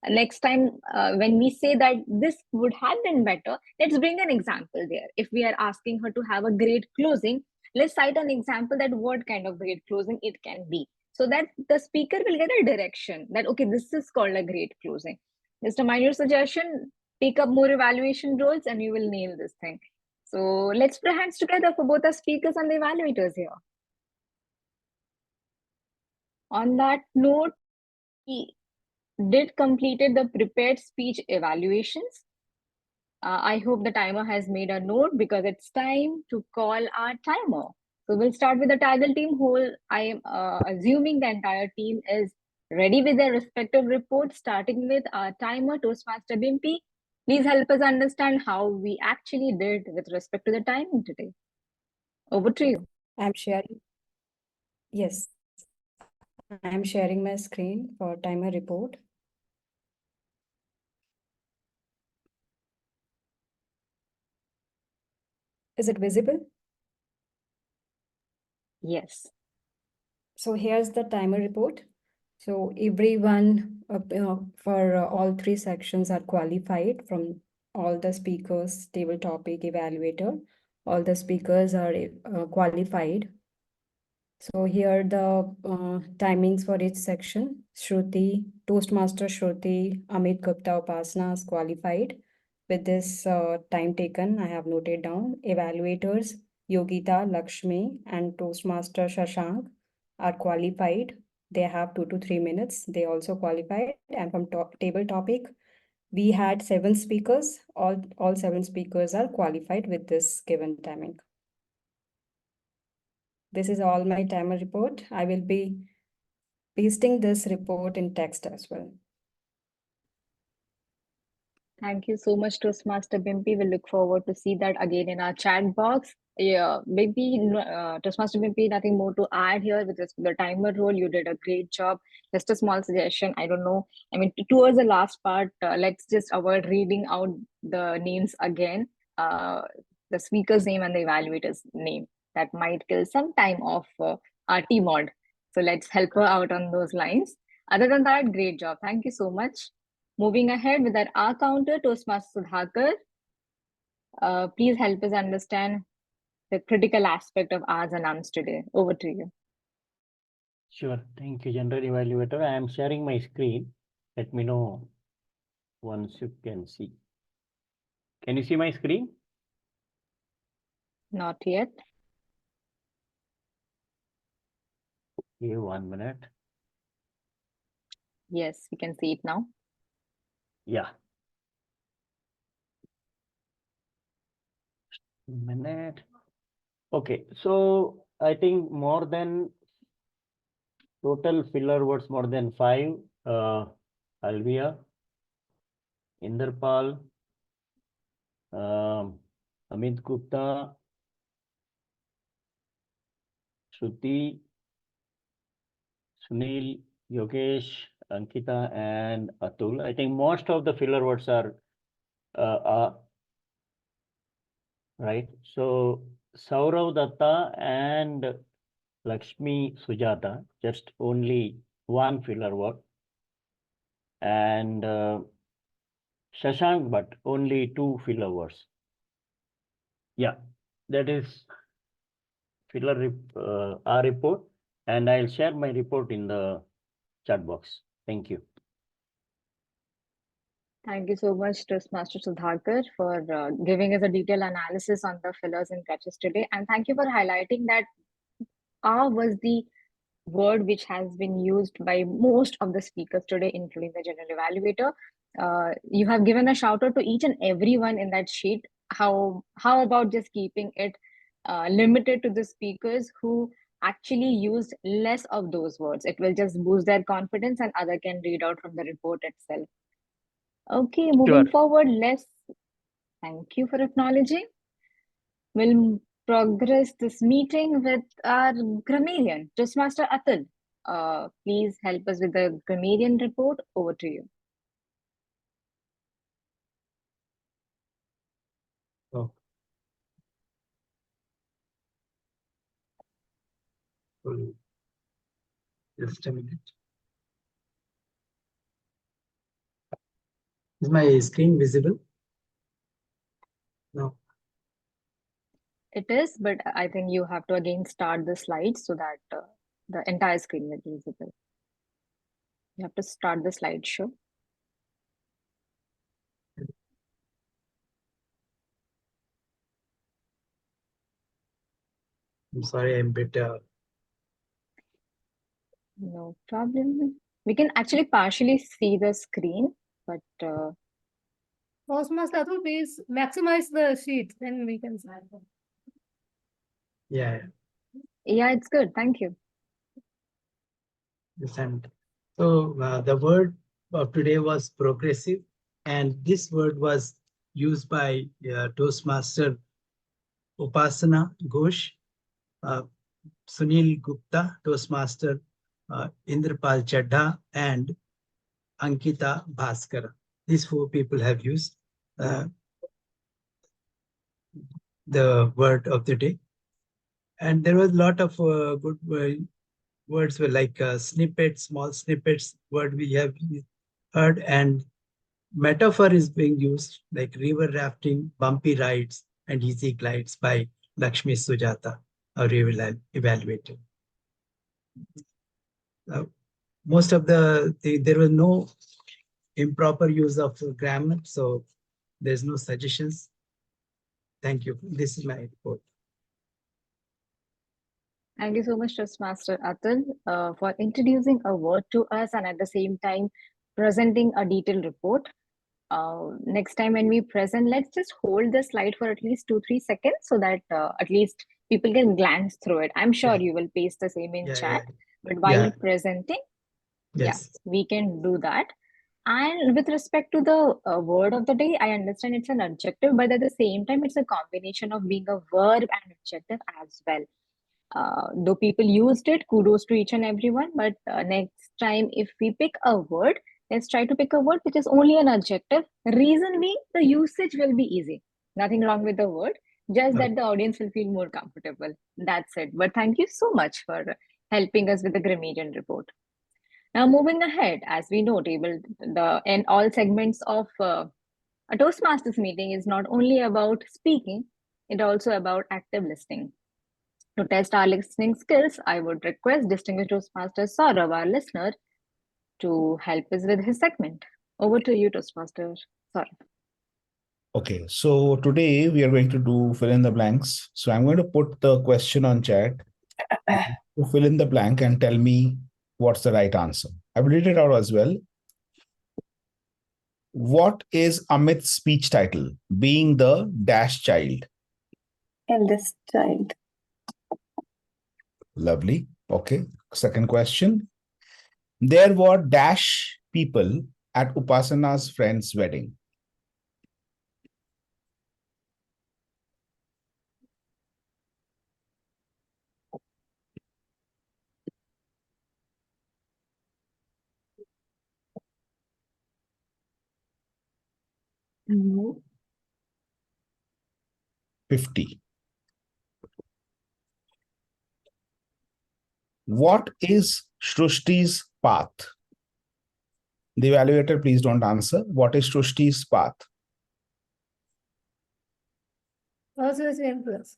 Next time, when we say that this would have been better, let's bring an example there. If we are asking her to have a great closing, let's cite an example that what kind of great closing it can be, so that the speaker will get a direction that, okay, this is called a great closing. Just a minor suggestion, pick up more evaluation roles and you will nail this thing. So let's put hands together for both the speakers and the evaluators here. On that note, we did completed the prepared speech evaluations. I hope the timer has made a note because it's time to call our timer. So we'll start with the TAGL team. I am assuming the entire team is ready with their respective reports, starting with our timer, Toastmaster Bimpy. Please help us understand how we actually did with respect to the timing today. Over to you. I'm sharing. Yes, I'm sharing my screen for timer report. Is it visible? Yes. So here's the timer report. So everyone for all three sections are qualified from all the speakers, table topic, evaluator. All the speakers are qualified. So here the timings for each section. Shruthi, Toastmaster Shruthi, Amit, Gupta, Upasana is qualified. With this time taken, I have noted down evaluators, Yogita, Lakshmi, and Toastmaster Shashank are qualified. They have 2 to 3 minutes. They also qualified. And from table topic, we had 7 speakers. All 7 speakers are qualified with this given timing. This is all my timer report. I will be pasting this report in text as well. Thank you so much, Toastmaster Bimpy. We look forward to see that again in our chat box. Yeah, maybe Toastmaster Bimpy, nothing more to add here with the timer role. You did a great job. Just a small suggestion. I don't know. I mean, towards the last part, let's just avoid reading out the names again. The speaker's name and the evaluator's name. That might kill some time of our TMOD. So let's help her out on those lines. Other than that, great job. Thank you so much. Moving ahead with our counter, Toastmaster Sudhakar. Please help us understand the critical aspect of ours and ums today. Over to you. Sure. Thank you, General Evaluator. I am sharing my screen. Let me know once you can see. Can you see my screen? Not yet. Okay, 1 minute. Yes, we can see it now. Yeah. Minute. Okay, so I think more than total filler words more than 5. Alvia, Inderpal, Amit Gupta, Shruti, Sunil, Yogesh, Ankita, and Atul. I think most of the filler words are right. So Saurav Datta and Lakshmi Sujatha, just only one filler word. And Shashank, but only 2 filler words. Yeah, that is filler our report, and I'll share my report in the chat box. Thank you. Thank you so much, Toastmaster Sudhakar, for giving us a detailed analysis on the fillers and catches today. And thank you for highlighting that R was the word which has been used by most of the speakers today, including the general evaluator. You have given a shout out to each and everyone in that sheet. How about just keeping it limited to the speakers who actually used less of those words? It will just boost their confidence and other can read out from the report itself. Okay, moving forward, thank you for acknowledging. We'll progress this meeting with our grammarian, Toastmaster Atul. Please help us with the grammarian report. Over to you. Oh. Just a minute. Is my screen visible? No. It is, but I think you have to again start the slides so that the entire screen will be visible. You have to start the slideshow. I'm sorry, I'm a bit. No problem. We can actually partially see the screen, but. Toastmaster Atul, please maximize the sheet, then we can see. Yeah. Yeah, it's good. Thank you. Yes, and so the word of today was progressive, and this word was used by Toastmaster Upasana Ghosh, Sunil Gupta, Toastmaster Inderpal Chadda, and Ankita Bhaskara. These four people have used the word of the day. And there was a lot of good words were like snippets, small snippets, word we have heard, and metaphor is being used like river rafting, bumpy rides, and easy glides by Lakshmi Sujatha, our evaluator. Most of there was no improper use of grammar, so there's no suggestions. Thank you. This is my report. Thank you so much, Toastmaster Atul, for introducing a word to us and at the same time presenting a detailed report. Next time when we present, let's just hold the slide for at least 2-3 seconds so that at least people can glance through it. I'm sure you will paste the same in chat, but while presenting, yes, we can do that. And with respect to the word of the day, I understand it's an adjective, but at the same time, it's a combination of being a verb and adjective as well. Though people used it, kudos to each and everyone. But next time, if we pick a word, let's try to pick a word which is only an adjective. Reason being, the usage will be easy. Nothing wrong with the word, just that the audience will feel more comfortable. That's it. But thank you so much for helping us with the Grammarian report. Now, moving ahead, as we know, in all segments of a Toastmasters meeting is not only about speaking, it's also about active listening. To test our listening skills, I would request distinguished Toastmaster Saurav, our listener, to help us with his segment. Over to you, Toastmaster Saurav. Okay, so today we are going to do fill in the blanks. So I'm going to put the question on chat to fill in the blank and tell me what's the right answer. I will read it out as well. What is Amit's speech title? Being the dash child. Eldest child. Lovely. Okay. Second question. There were dash people at Upasana's friend's wedding. Mm-hmm. 50. What is Shrusti's path? The evaluator, please don't answer. What is Shrusti's path? Also the same plus.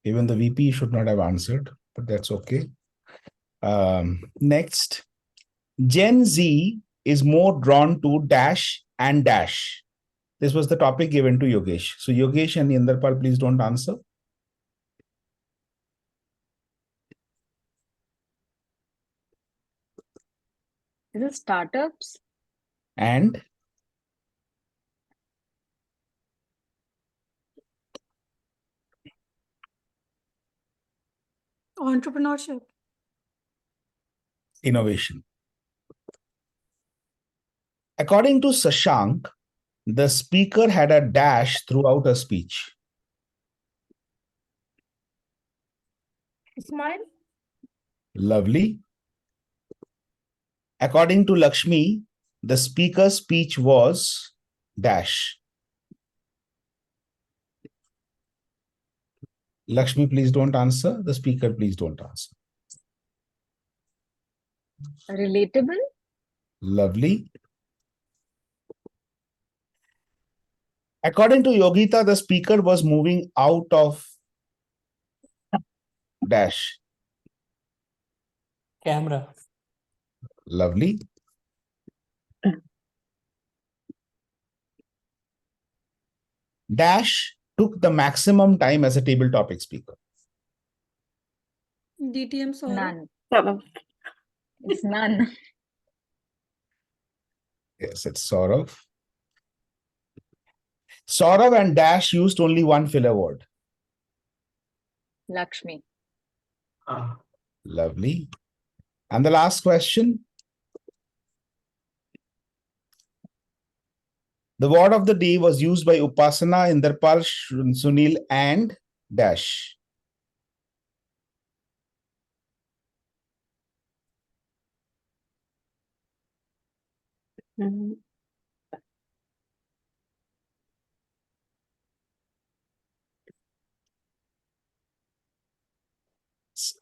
Even the VP should not have answered, but that's okay. Next, Gen Z is more drawn to dash and dash. This was the topic given to Yogesh. So Yogesh and Inderpal, please don't answer. Is it startups? And Entrepreneurship. innovation. According to Shashank, the speaker had a dash throughout her speech. Smile. Lovely. According to Lakshmi, the speaker's speech was dash. Lakshmi, please don't answer. The speaker, please don't answer. Relatable? Lovely. According to Yogita, the speaker was moving out of dash. Camera. Lovely. Dash took the maximum time as a table topic speaker. DTM Saurav. None. It's none. Yes, it's Saurav. Saurav and dash used only one filler word. Lakshmi. Lovely. And the last question. The word of the day was used by Upasana, Inderpal, Sunil, and dash.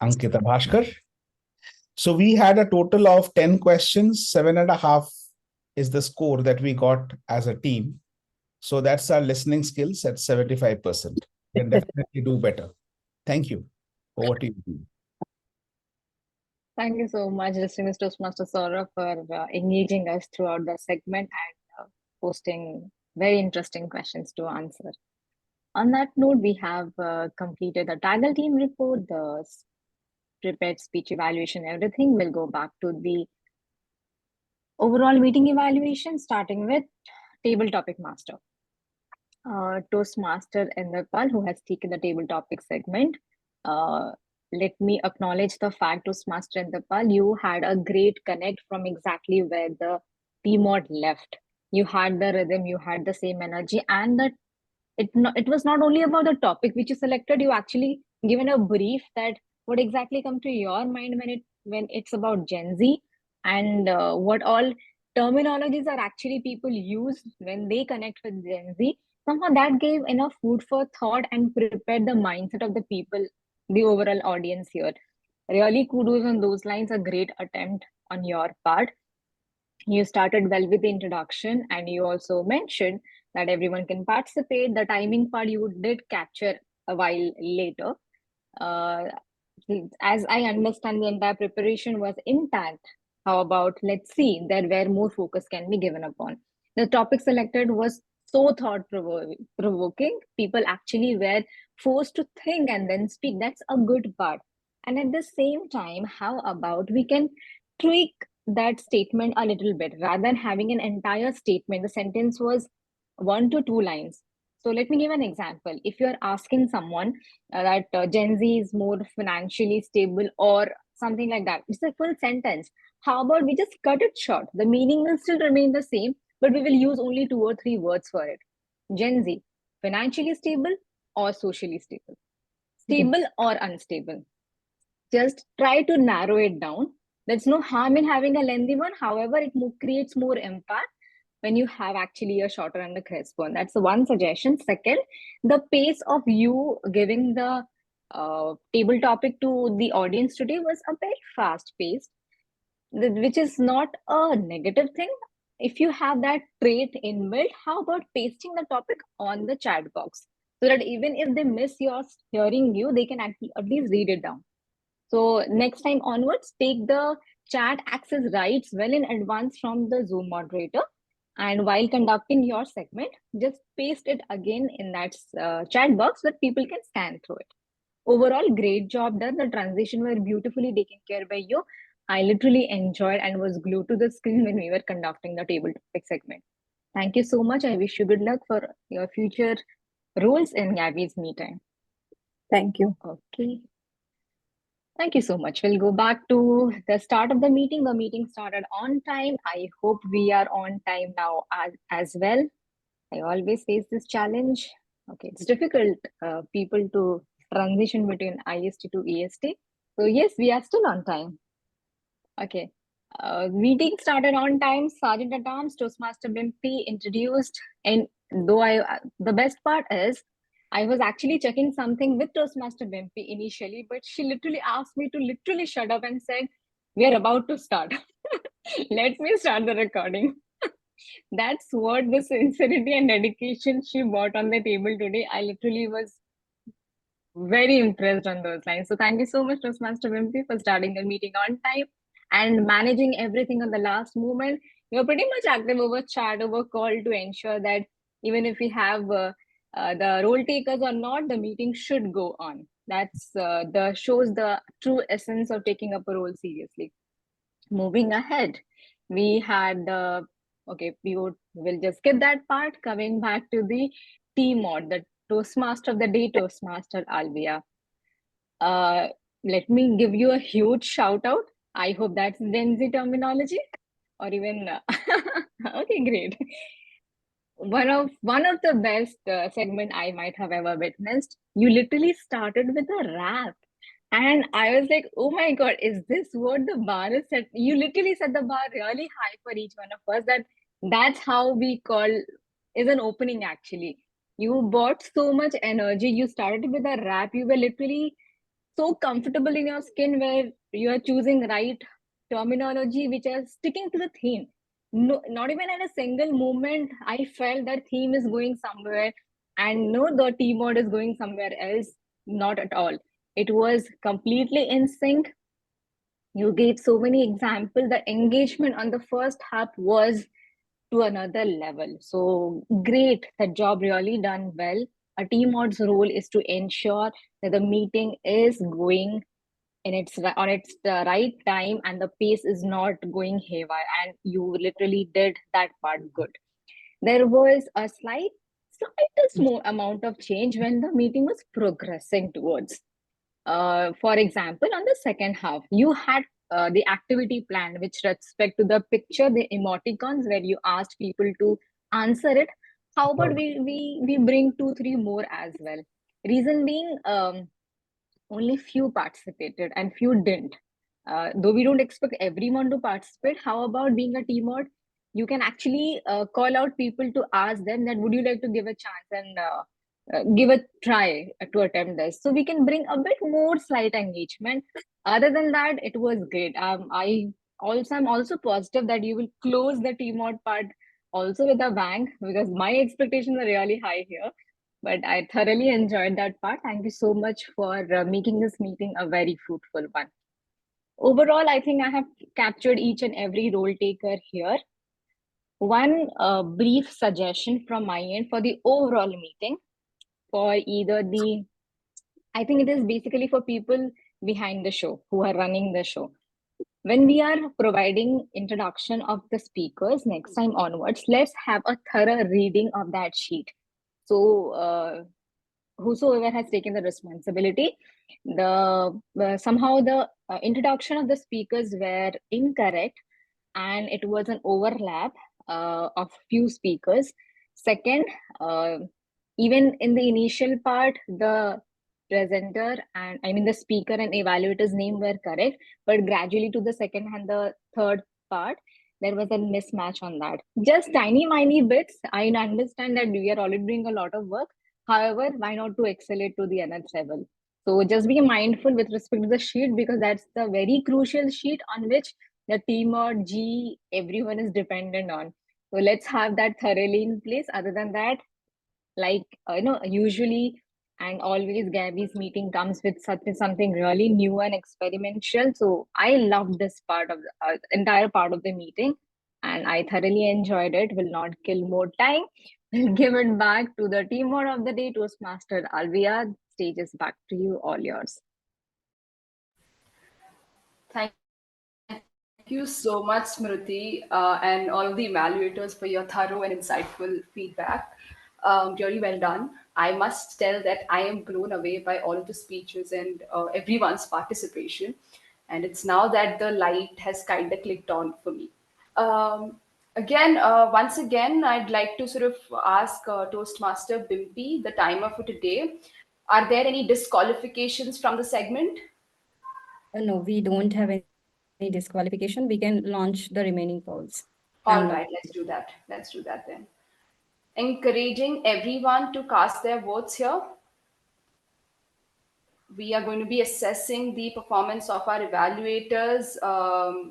Ankita Bhaskar. So we had a total of 10 questions, 7.5 is the score that we got as a team. So that's our listening skills at 75%. Can definitely do better. Thank you. Over to you. Thank you so much, distinguished Toastmaster Saurabh, for engaging us throughout the segment and posting very interesting questions to answer. On that note, we have completed the TAGL team report, the prepared speech evaluation, everything. We'll go back to the overall meeting evaluation, starting with table topic master. Toastmaster Inderpal, who has taken the table topic segment. Let me acknowledge the fact, Toastmaster Inderpal, you had a great connect from exactly where the TMOD left. You had the rhythm, you had the same energy, and that it was not only about the topic which you selected, you actually given a brief that what exactly come to your mind when it's about Gen Z, and what all terminologies are actually people use when they connect with Gen Z. Somehow that gave enough food for thought and prepared the mindset of the people, the overall audience here. Really kudos on those lines, a great attempt on your part. You started well with the introduction, and you also mentioned that everyone can participate. The timing part you did capture a while later. As I understand, the entire preparation was intact. How about, let's see, there where more focus can be given upon. The topic selected was so thought-provoking. People actually were forced to think and then speak. That's a good part. And at the same time, how about we can tweak that statement a little bit rather than having an entire statement? The sentence was 1 to 2 lines. So let me give an example. If you're asking someone that Gen Z is more financially stable or something like that, it's a full sentence. How about we just cut it short? The meaning will still remain the same, but we will use only 2 or 3 words for it. Gen Z, financially stable or socially stable? Stable or unstable? Just try to narrow it down. There's no harm in having a lengthy one. However, it creates more impact when you have actually a shorter and a crisp one. That's the one suggestion. Second, the pace of you giving the table topic to the audience today was a very fast paced, which is not a negative thing. If you have that trait inbuilt, how about pasting the topic on the chat box so that even if they miss your hearing you, they can at least read it down. So next time onwards, take the chat access rights well in advance from the Zoom moderator. And while conducting your segment, just paste it again in that chat box so that people can scan through it. Overall, great job done. The transition were beautifully taken care by you. I literally enjoyed and was glued to the screen when we were conducting the table topic segment. Thank you so much. I wish you good luck for your future roles in Gabby's Me Time. Thank you. Okay. Thank you so much. We'll go back to the start of the meeting. The meeting started on time. I hope we are on time now as well. I always face this challenge. Okay, it's difficult, people to transition between IST to EST. So yes, we are still on time. Okay. Meeting started on time. Sergeant at Arms, Toastmaster Bimpy introduced. And though the best part is, I was actually checking something with Toastmaster Bimpy initially, but she literally asked me to literally shut up and said, "We are about to start. Let me start the recording." That's what the sincerity and dedication she brought on the table today. I literally was very impressed on those lines. So thank you so much, Toastmaster Bimpy, for starting the meeting on time and managing everything on the last moment. You're pretty much active over chat, over call to ensure that even if we have the role takers or not, the meeting should go on. That's shows the true essence of taking up a role seriously. Moving ahead, we had okay, we'll just skip that part. Coming back to the TMOD, the Toastmaster of the Day, Toastmaster Alvia. Let me give you a huge shout out. I hope that's Gen Z terminology, or even okay, great. One of the best segment I might have ever witnessed. You literally started with a rap, and I was like, "Oh my god, is this what the bar is set?" You literally set the bar really high for each one of us. That's how we call is an opening. Actually, you brought so much energy. You started with a rap. You were literally so comfortable in your skin where you are choosing right terminology which are sticking to the theme. No, not even in a single moment I felt that theme is going somewhere and no, the TMOD is going somewhere else. Not at all. It was completely in sync. You gave so many examples. The engagement on the first half was to another level. So great, the job really done well. A TMOD's role is to ensure that the meeting is going in its on its right time and the pace is not going haywire. And you literally did that part good. There was a slightest more amount of change when the meeting was progressing towards. For example, on the second half, you had the activity plan, which respect to the picture, the emoticons, where you asked people to answer it. How about we bring 2-3 more as well? Reason being, only few participated and few didn't. Though we don't expect everyone to participate, how about being a TMOD? You can actually call out people to ask them that would you like to give a chance and give a try to attempt this. So we can bring a bit more slight engagement. Other than that, it was great. I'm also positive that you will close the TMOD part also with a bang because my expectations are really high here. But I thoroughly enjoyed that part. Thank you so much for making this meeting a very fruitful one. Overall, I think I have captured each and every role taker here. One brief suggestion from my end for the overall meeting for either the, I think it is basically for people behind the show who are running the show. When we are providing introduction of the speakers next time onwards, let's have a thorough reading of that sheet. So whosoever has taken the responsibility, somehow the introduction of the speakers were incorrect and it was an overlap of few speakers. Second, even in the initial part, the presenter and the speaker and evaluator's name were correct, but gradually to the second and the third part, there was a mismatch on that. Just tiny bits. I understand that we are already doing a lot of work. However, why not to accelerate to the nth level? So just be mindful with respect to the sheet because that's the very crucial sheet on which the TMOD G everyone is dependent on. So let's have that thoroughly in place. Other than that, like usually and always Gabby's meeting comes with something really new and experimental. So I love this part of the entire part of the meeting and I thoroughly enjoyed it. Will not kill more time. We'll give it back to the TMOD of the day, Toastmaster Alvia. Stage is back to you, all yours. Thank you so much, Smruti, and all the evaluators for your thorough and insightful feedback. Really well done. I must tell that I am blown away by all of the speeches and everyone's participation. And it's now that the light has kind of clicked on for me. Once again, I'd like to sort of ask Toastmaster Bimpy, the timer for today. Are there any disqualifications from the segment? No, we don't have any disqualification. We can launch the remaining polls. All right, let's do that. Let's do that then. Encouraging everyone to cast their votes here. We are going to be assessing the performance of our evaluators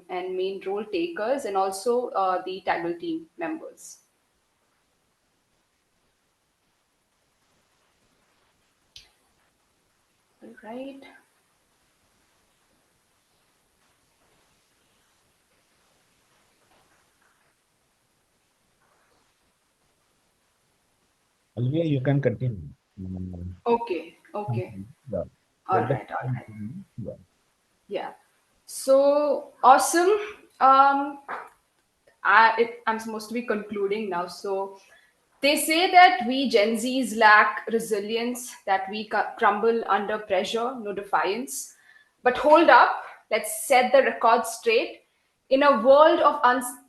and main role takers and also the TAGL team members. All right. Alvia, you can continue. Okay. Yeah. All right. Yeah. So awesome. I'm supposed to be concluding now. So They say that we Gen Zs lack resilience, that we crumble under pressure, no defiance. But hold up, let's set the record straight. In a world of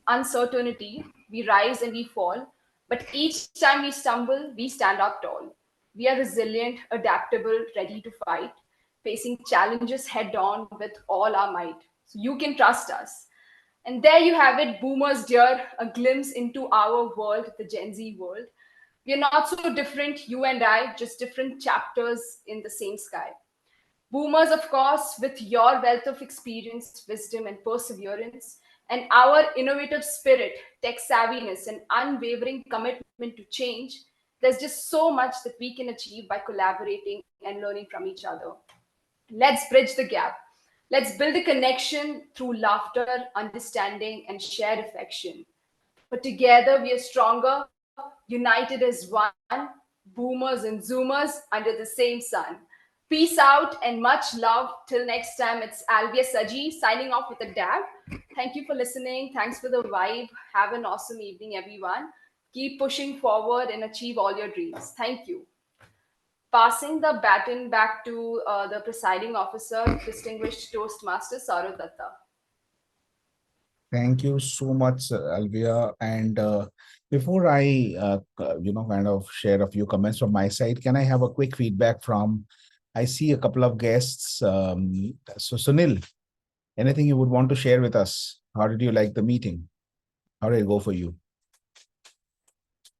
uncertainty, we rise and we fall. But each time we stumble, we stand up tall. We are resilient, adaptable, ready to fight, facing challenges head on with all our might. So you can trust us. And there you have it, boomers, dear, a glimpse into our world, the Gen Z world. We are not so different, you and I, just different chapters in the same sky. Boomers, of course, with your wealth of experience, wisdom, and perseverance, and our innovative spirit, tech savviness, and unwavering commitment to change, there's just so much that we can achieve by collaborating and learning from each other. Let's bridge the gap. Let's build a connection through laughter, understanding, and shared affection. For together we are stronger, united as one, boomers and zoomers under the same sun. Peace out and much love. Till next time, it's Alvia Saji signing off with a dab. Thank you for listening. Thanks for the vibe. Have an awesome evening, everyone. Keep pushing forward and achieve all your dreams. Thank you. Passing the baton back to the presiding officer, distinguished Toastmaster Saradatta. Thank you so much, Alvia. And before I, kind of share a few comments from my side, can I have a quick feedback from, I see a couple of guests. So Sunil, anything you would want to share with us? How did you like the meeting? How did it go for you?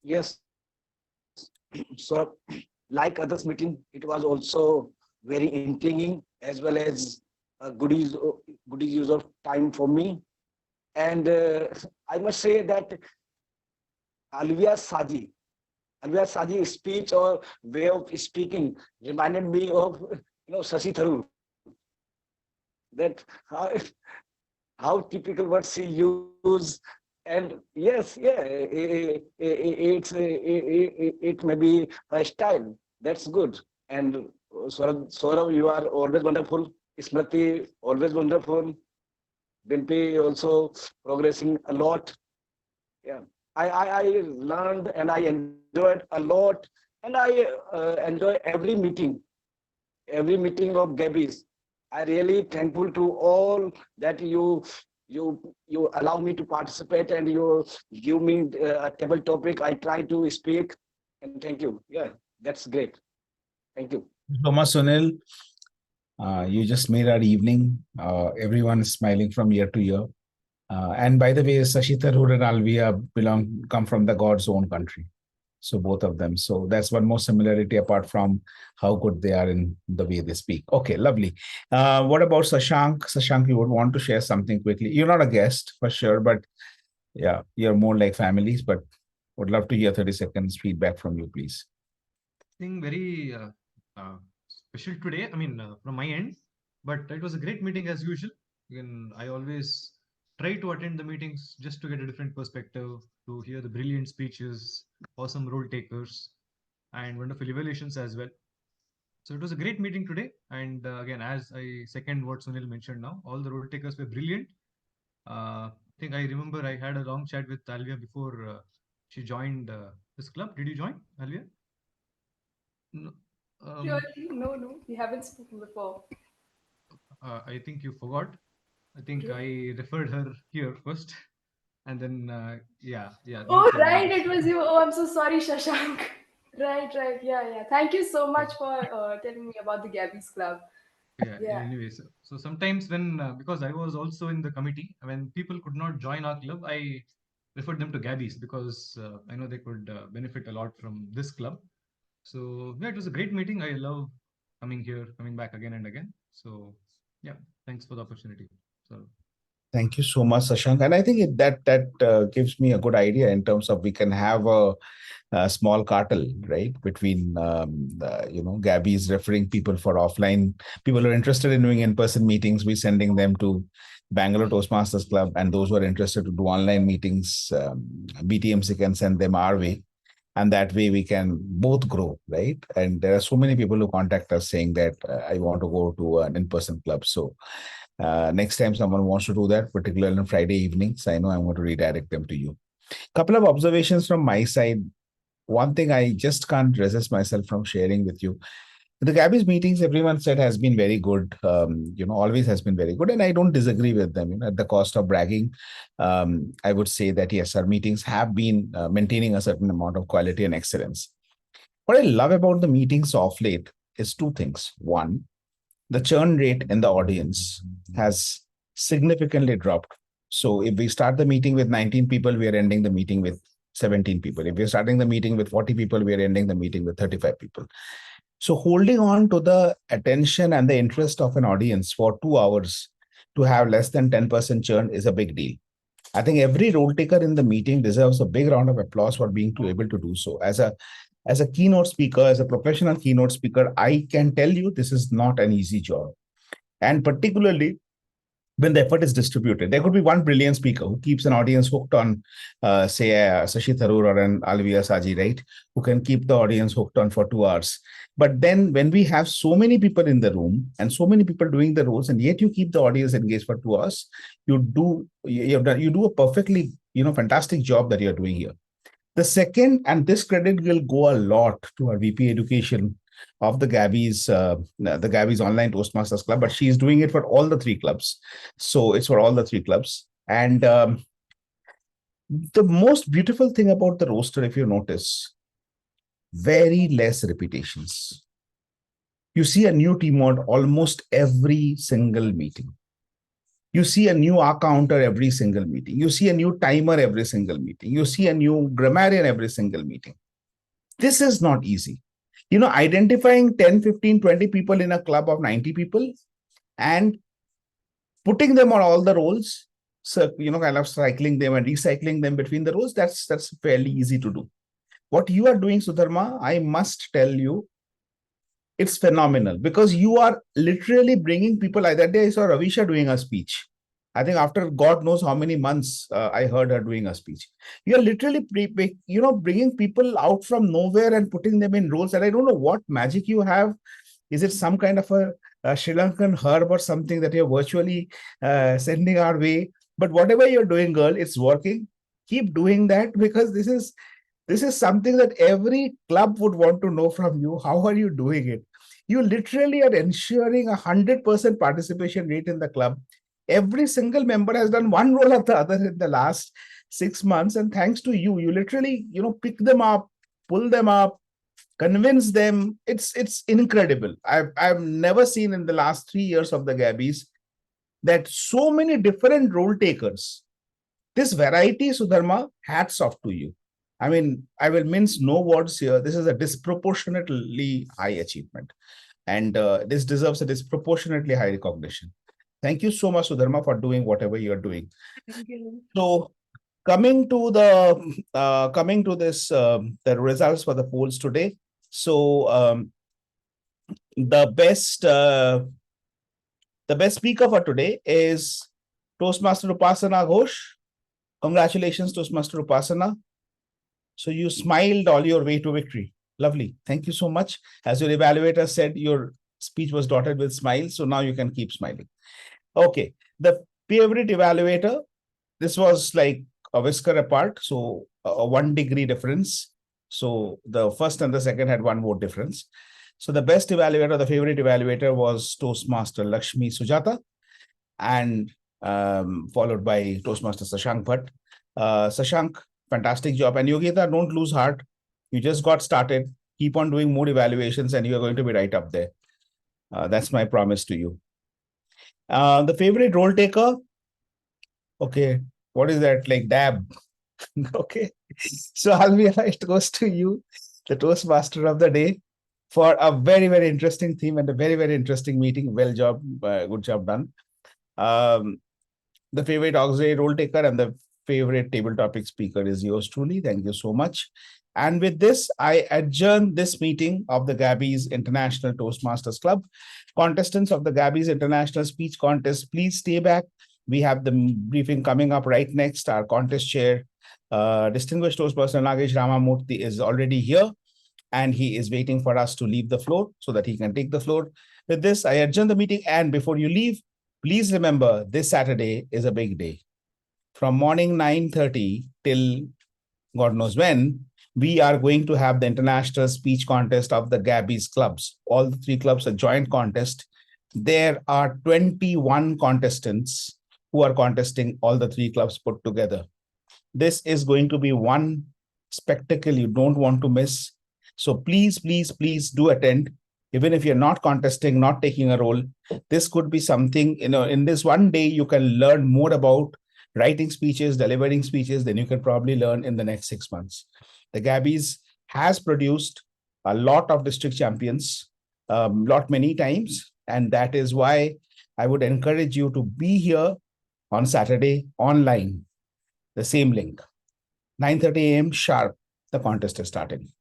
Yes. So, like others meeting, it was also very intriguing as well as good use of time for me. And I must say that Alvia Saji's speech or way of speaking reminded me of Shashi Tharoor. That how typical words she used, and yes, yeah, it may be a style. That's good. And Saurabh, you are always wonderful. Smruti, always wonderful. Bimpy also progressing a lot. Yeah, I learned and I enjoyed a lot, and I enjoy every meeting of Gabbys. I really thankful to all that you allow me to participate and you give me a table topic. I try to speak, and thank you. Yeah, that's great. Thank you. So much, Sunil. You just made our evening. Everyone is smiling from year to year. And by the way, Shashi Tharoor and Alvia come from the God's own country. So both of them. So that's one more similarity apart from how good they are in the way they speak. Okay, lovely. What about Shashank? Shashank, you would want to share something quickly. You're not a guest for sure, but yeah, you're more like families, but would love to hear 30 seconds feedback from you, please. Thing very special today, I mean, from my end, but it was a great meeting as usual. Again, I always try to attend the meetings just to get a different perspective, to hear the brilliant speeches, awesome role takers, and wonderful evaluations as well. So it was a great meeting today. And again, as I second what Sunil mentioned now, all the role takers were brilliant. I think I remember I had a long chat with Alvia before she joined this club. Did you join, Alvia? No, no, we haven't spoken before. I think you forgot. I think I referred her here first, and then yeah. Oh, right, it was you. Oh, I'm so sorry, Shashank. Right, yeah. Thank you so much for telling me about the Gabbys Club. Yeah. Anyway, so sometimes when because I was also in the committee, when people could not join our club, I referred them to Gabbys because I know they could benefit a lot from this club. So yeah, it was a great meeting. I love coming back again and again. So yeah, thanks for the opportunity. So thank you so much, Shashank. And I think that gives me a good idea in terms of we can have a small cartel, right? Between, Gabbys referring people for offline. People who are interested in doing in-person meetings, we're sending them to Bangalore Toastmasters Club. And those who are interested to do online meetings, BTMC can send them our way. And that way we can both grow, right? And there are so many people who contact us saying that I want to go to an in-person club. So next time someone wants to do that, particularly on Friday evenings, I know I'm going to redirect them to you. Couple of observations from my side. one thing I just can't resist myself from sharing with you. The Gabbys meetings, everyone said, has been very good. Always has been very good, and I don't disagree with them. At the cost of bragging, I would say that yes, our meetings have been maintaining a certain amount of quality and excellence. What I love about the meetings of late is two things. One, the churn rate in the audience has significantly dropped. So if we start the meeting with 19 people, we are ending the meeting with 17 people. If we're starting the meeting with 40 people, we are ending the meeting with 35 people. So holding on to the attention and the interest of an audience for 2 hours to have less than 10% churn is a big deal. I think every role taker in the meeting deserves a big round of applause for being able to do so. As a keynote speaker, as a professional keynote speaker, I can tell you this is not an easy job. And particularly when the effort is distributed. There could be one brilliant speaker who keeps an audience hooked on, say, Shashi Tharoor or an Alvia Saji, right? Who can keep the audience hooked on for 2 hours. But then when we have so many people in the room and so many people doing the roles, and yet you keep the audience engaged for 2 hours, you do a perfectly, fantastic job that you're doing here. The second, and this credit will go a lot to our VP Education of the Gabbys Online Toastmasters Club, but she's doing it for all the 3 clubs. So it's for all the 3 clubs. And the most beautiful thing about the roster, if you notice, very less repetitions. You see a new TMOD almost every single meeting. You see a new R counter every single meeting. You see a new timer every single meeting. You see a new grammarian every single meeting. This is not easy. Identifying 10, 15, 20 people in a club of 90 people and putting them on all the roles, so, kind of cycling them and recycling them between the roles, that's fairly easy to do. What you are doing, Sudharma, I must tell you, it's phenomenal because you are literally bringing people. Like that day I saw Ravisha doing a speech. I think after God knows how many months I heard her doing a speech. You're literally bringing people out from nowhere and putting them in roles. And I don't know what magic you have. Is it some kind of a Sri Lankan herb or something that you're virtually sending our way? But whatever you're doing, girl, it's working. Keep doing that because this is something that every club would want to know from you. How are you doing it? You literally are ensuring 100% participation rate in the club. Every single member has done one role or the other in the last 6 months. And thanks to you, you literally, pick them up, pull them up, convince them. It's incredible. I've never seen in the last 3 years of the Gabbys that so many different role takers. This variety, Sudharma, hats off to you. I mean, I will mince no words here. This is a disproportionately high achievement. And this deserves a disproportionately high recognition. Thank you so much, Sudharma, for doing whatever you're doing. Thank you. So coming to the results for the polls today. So the best speaker for today is Toastmaster Upasana Ghosh. Congratulations, Toastmaster Upasana. So you smiled all your way to victory. Lovely. Thank you so much. As your evaluator said, your speech was dotted with smiles. So now you can keep smiling. Okay. The favorite evaluator, this was like a whisker apart. So a 1 degree difference. So the first and the second had 1 vote difference. So the best evaluator, the favorite evaluator was Toastmaster Lakshmi Sujatha, and followed by Toastmaster Shashank Bhat. Shashank, fantastic job. And Yogita, don't lose heart. You just got started. Keep on doing more evaluations and you are going to be right up there. That's my promise to you. The favorite role taker. Okay. What is that? Like dab. Okay. So Alvia, it goes to you, the Toastmaster of the day, for a very, very interesting theme and a very, very interesting meeting. Good job done. The favorite auxiliary role taker and the favorite table topic speaker is yours truly. Thank you so much. And with this, I adjourn this meeting of the Gabbys International Toastmasters Club. Contestants of the Gabbys International Speech Contest, please stay back. We have the briefing coming up right next. Our contest chair, distinguished Toastmaster Nagesh Ramamurthy, is already here. And he is waiting for us to leave the floor so that he can take the floor. With this, I adjourn the meeting. And before you leave, please remember this Saturday is a big day. From morning 9:30 till God knows when, we are going to have the international speech contest of the Gabbys clubs. All the 3 clubs are joint contest. There are 21 contestants who are contesting, all the 3 clubs put together. This is going to be one spectacle you don't want to miss. So please, please, please do attend. Even if you're not contesting, not taking a role, this could be something, in this one day, you can learn more about writing speeches, delivering speeches, than you can probably learn in the next 6 months. The Gabbys has produced a lot of district champions, many times. And that is why I would encourage you to be here on Saturday online, the same link, 9:30 a.m. sharp, the contest is starting.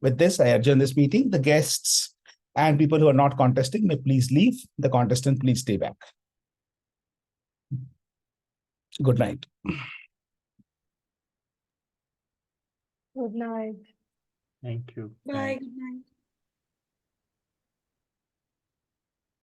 With this, I adjourn this meeting. The guests and people who are not contesting may please leave. The contestant, please stay back. Good night. Good night. Thank you. Bye. Good night.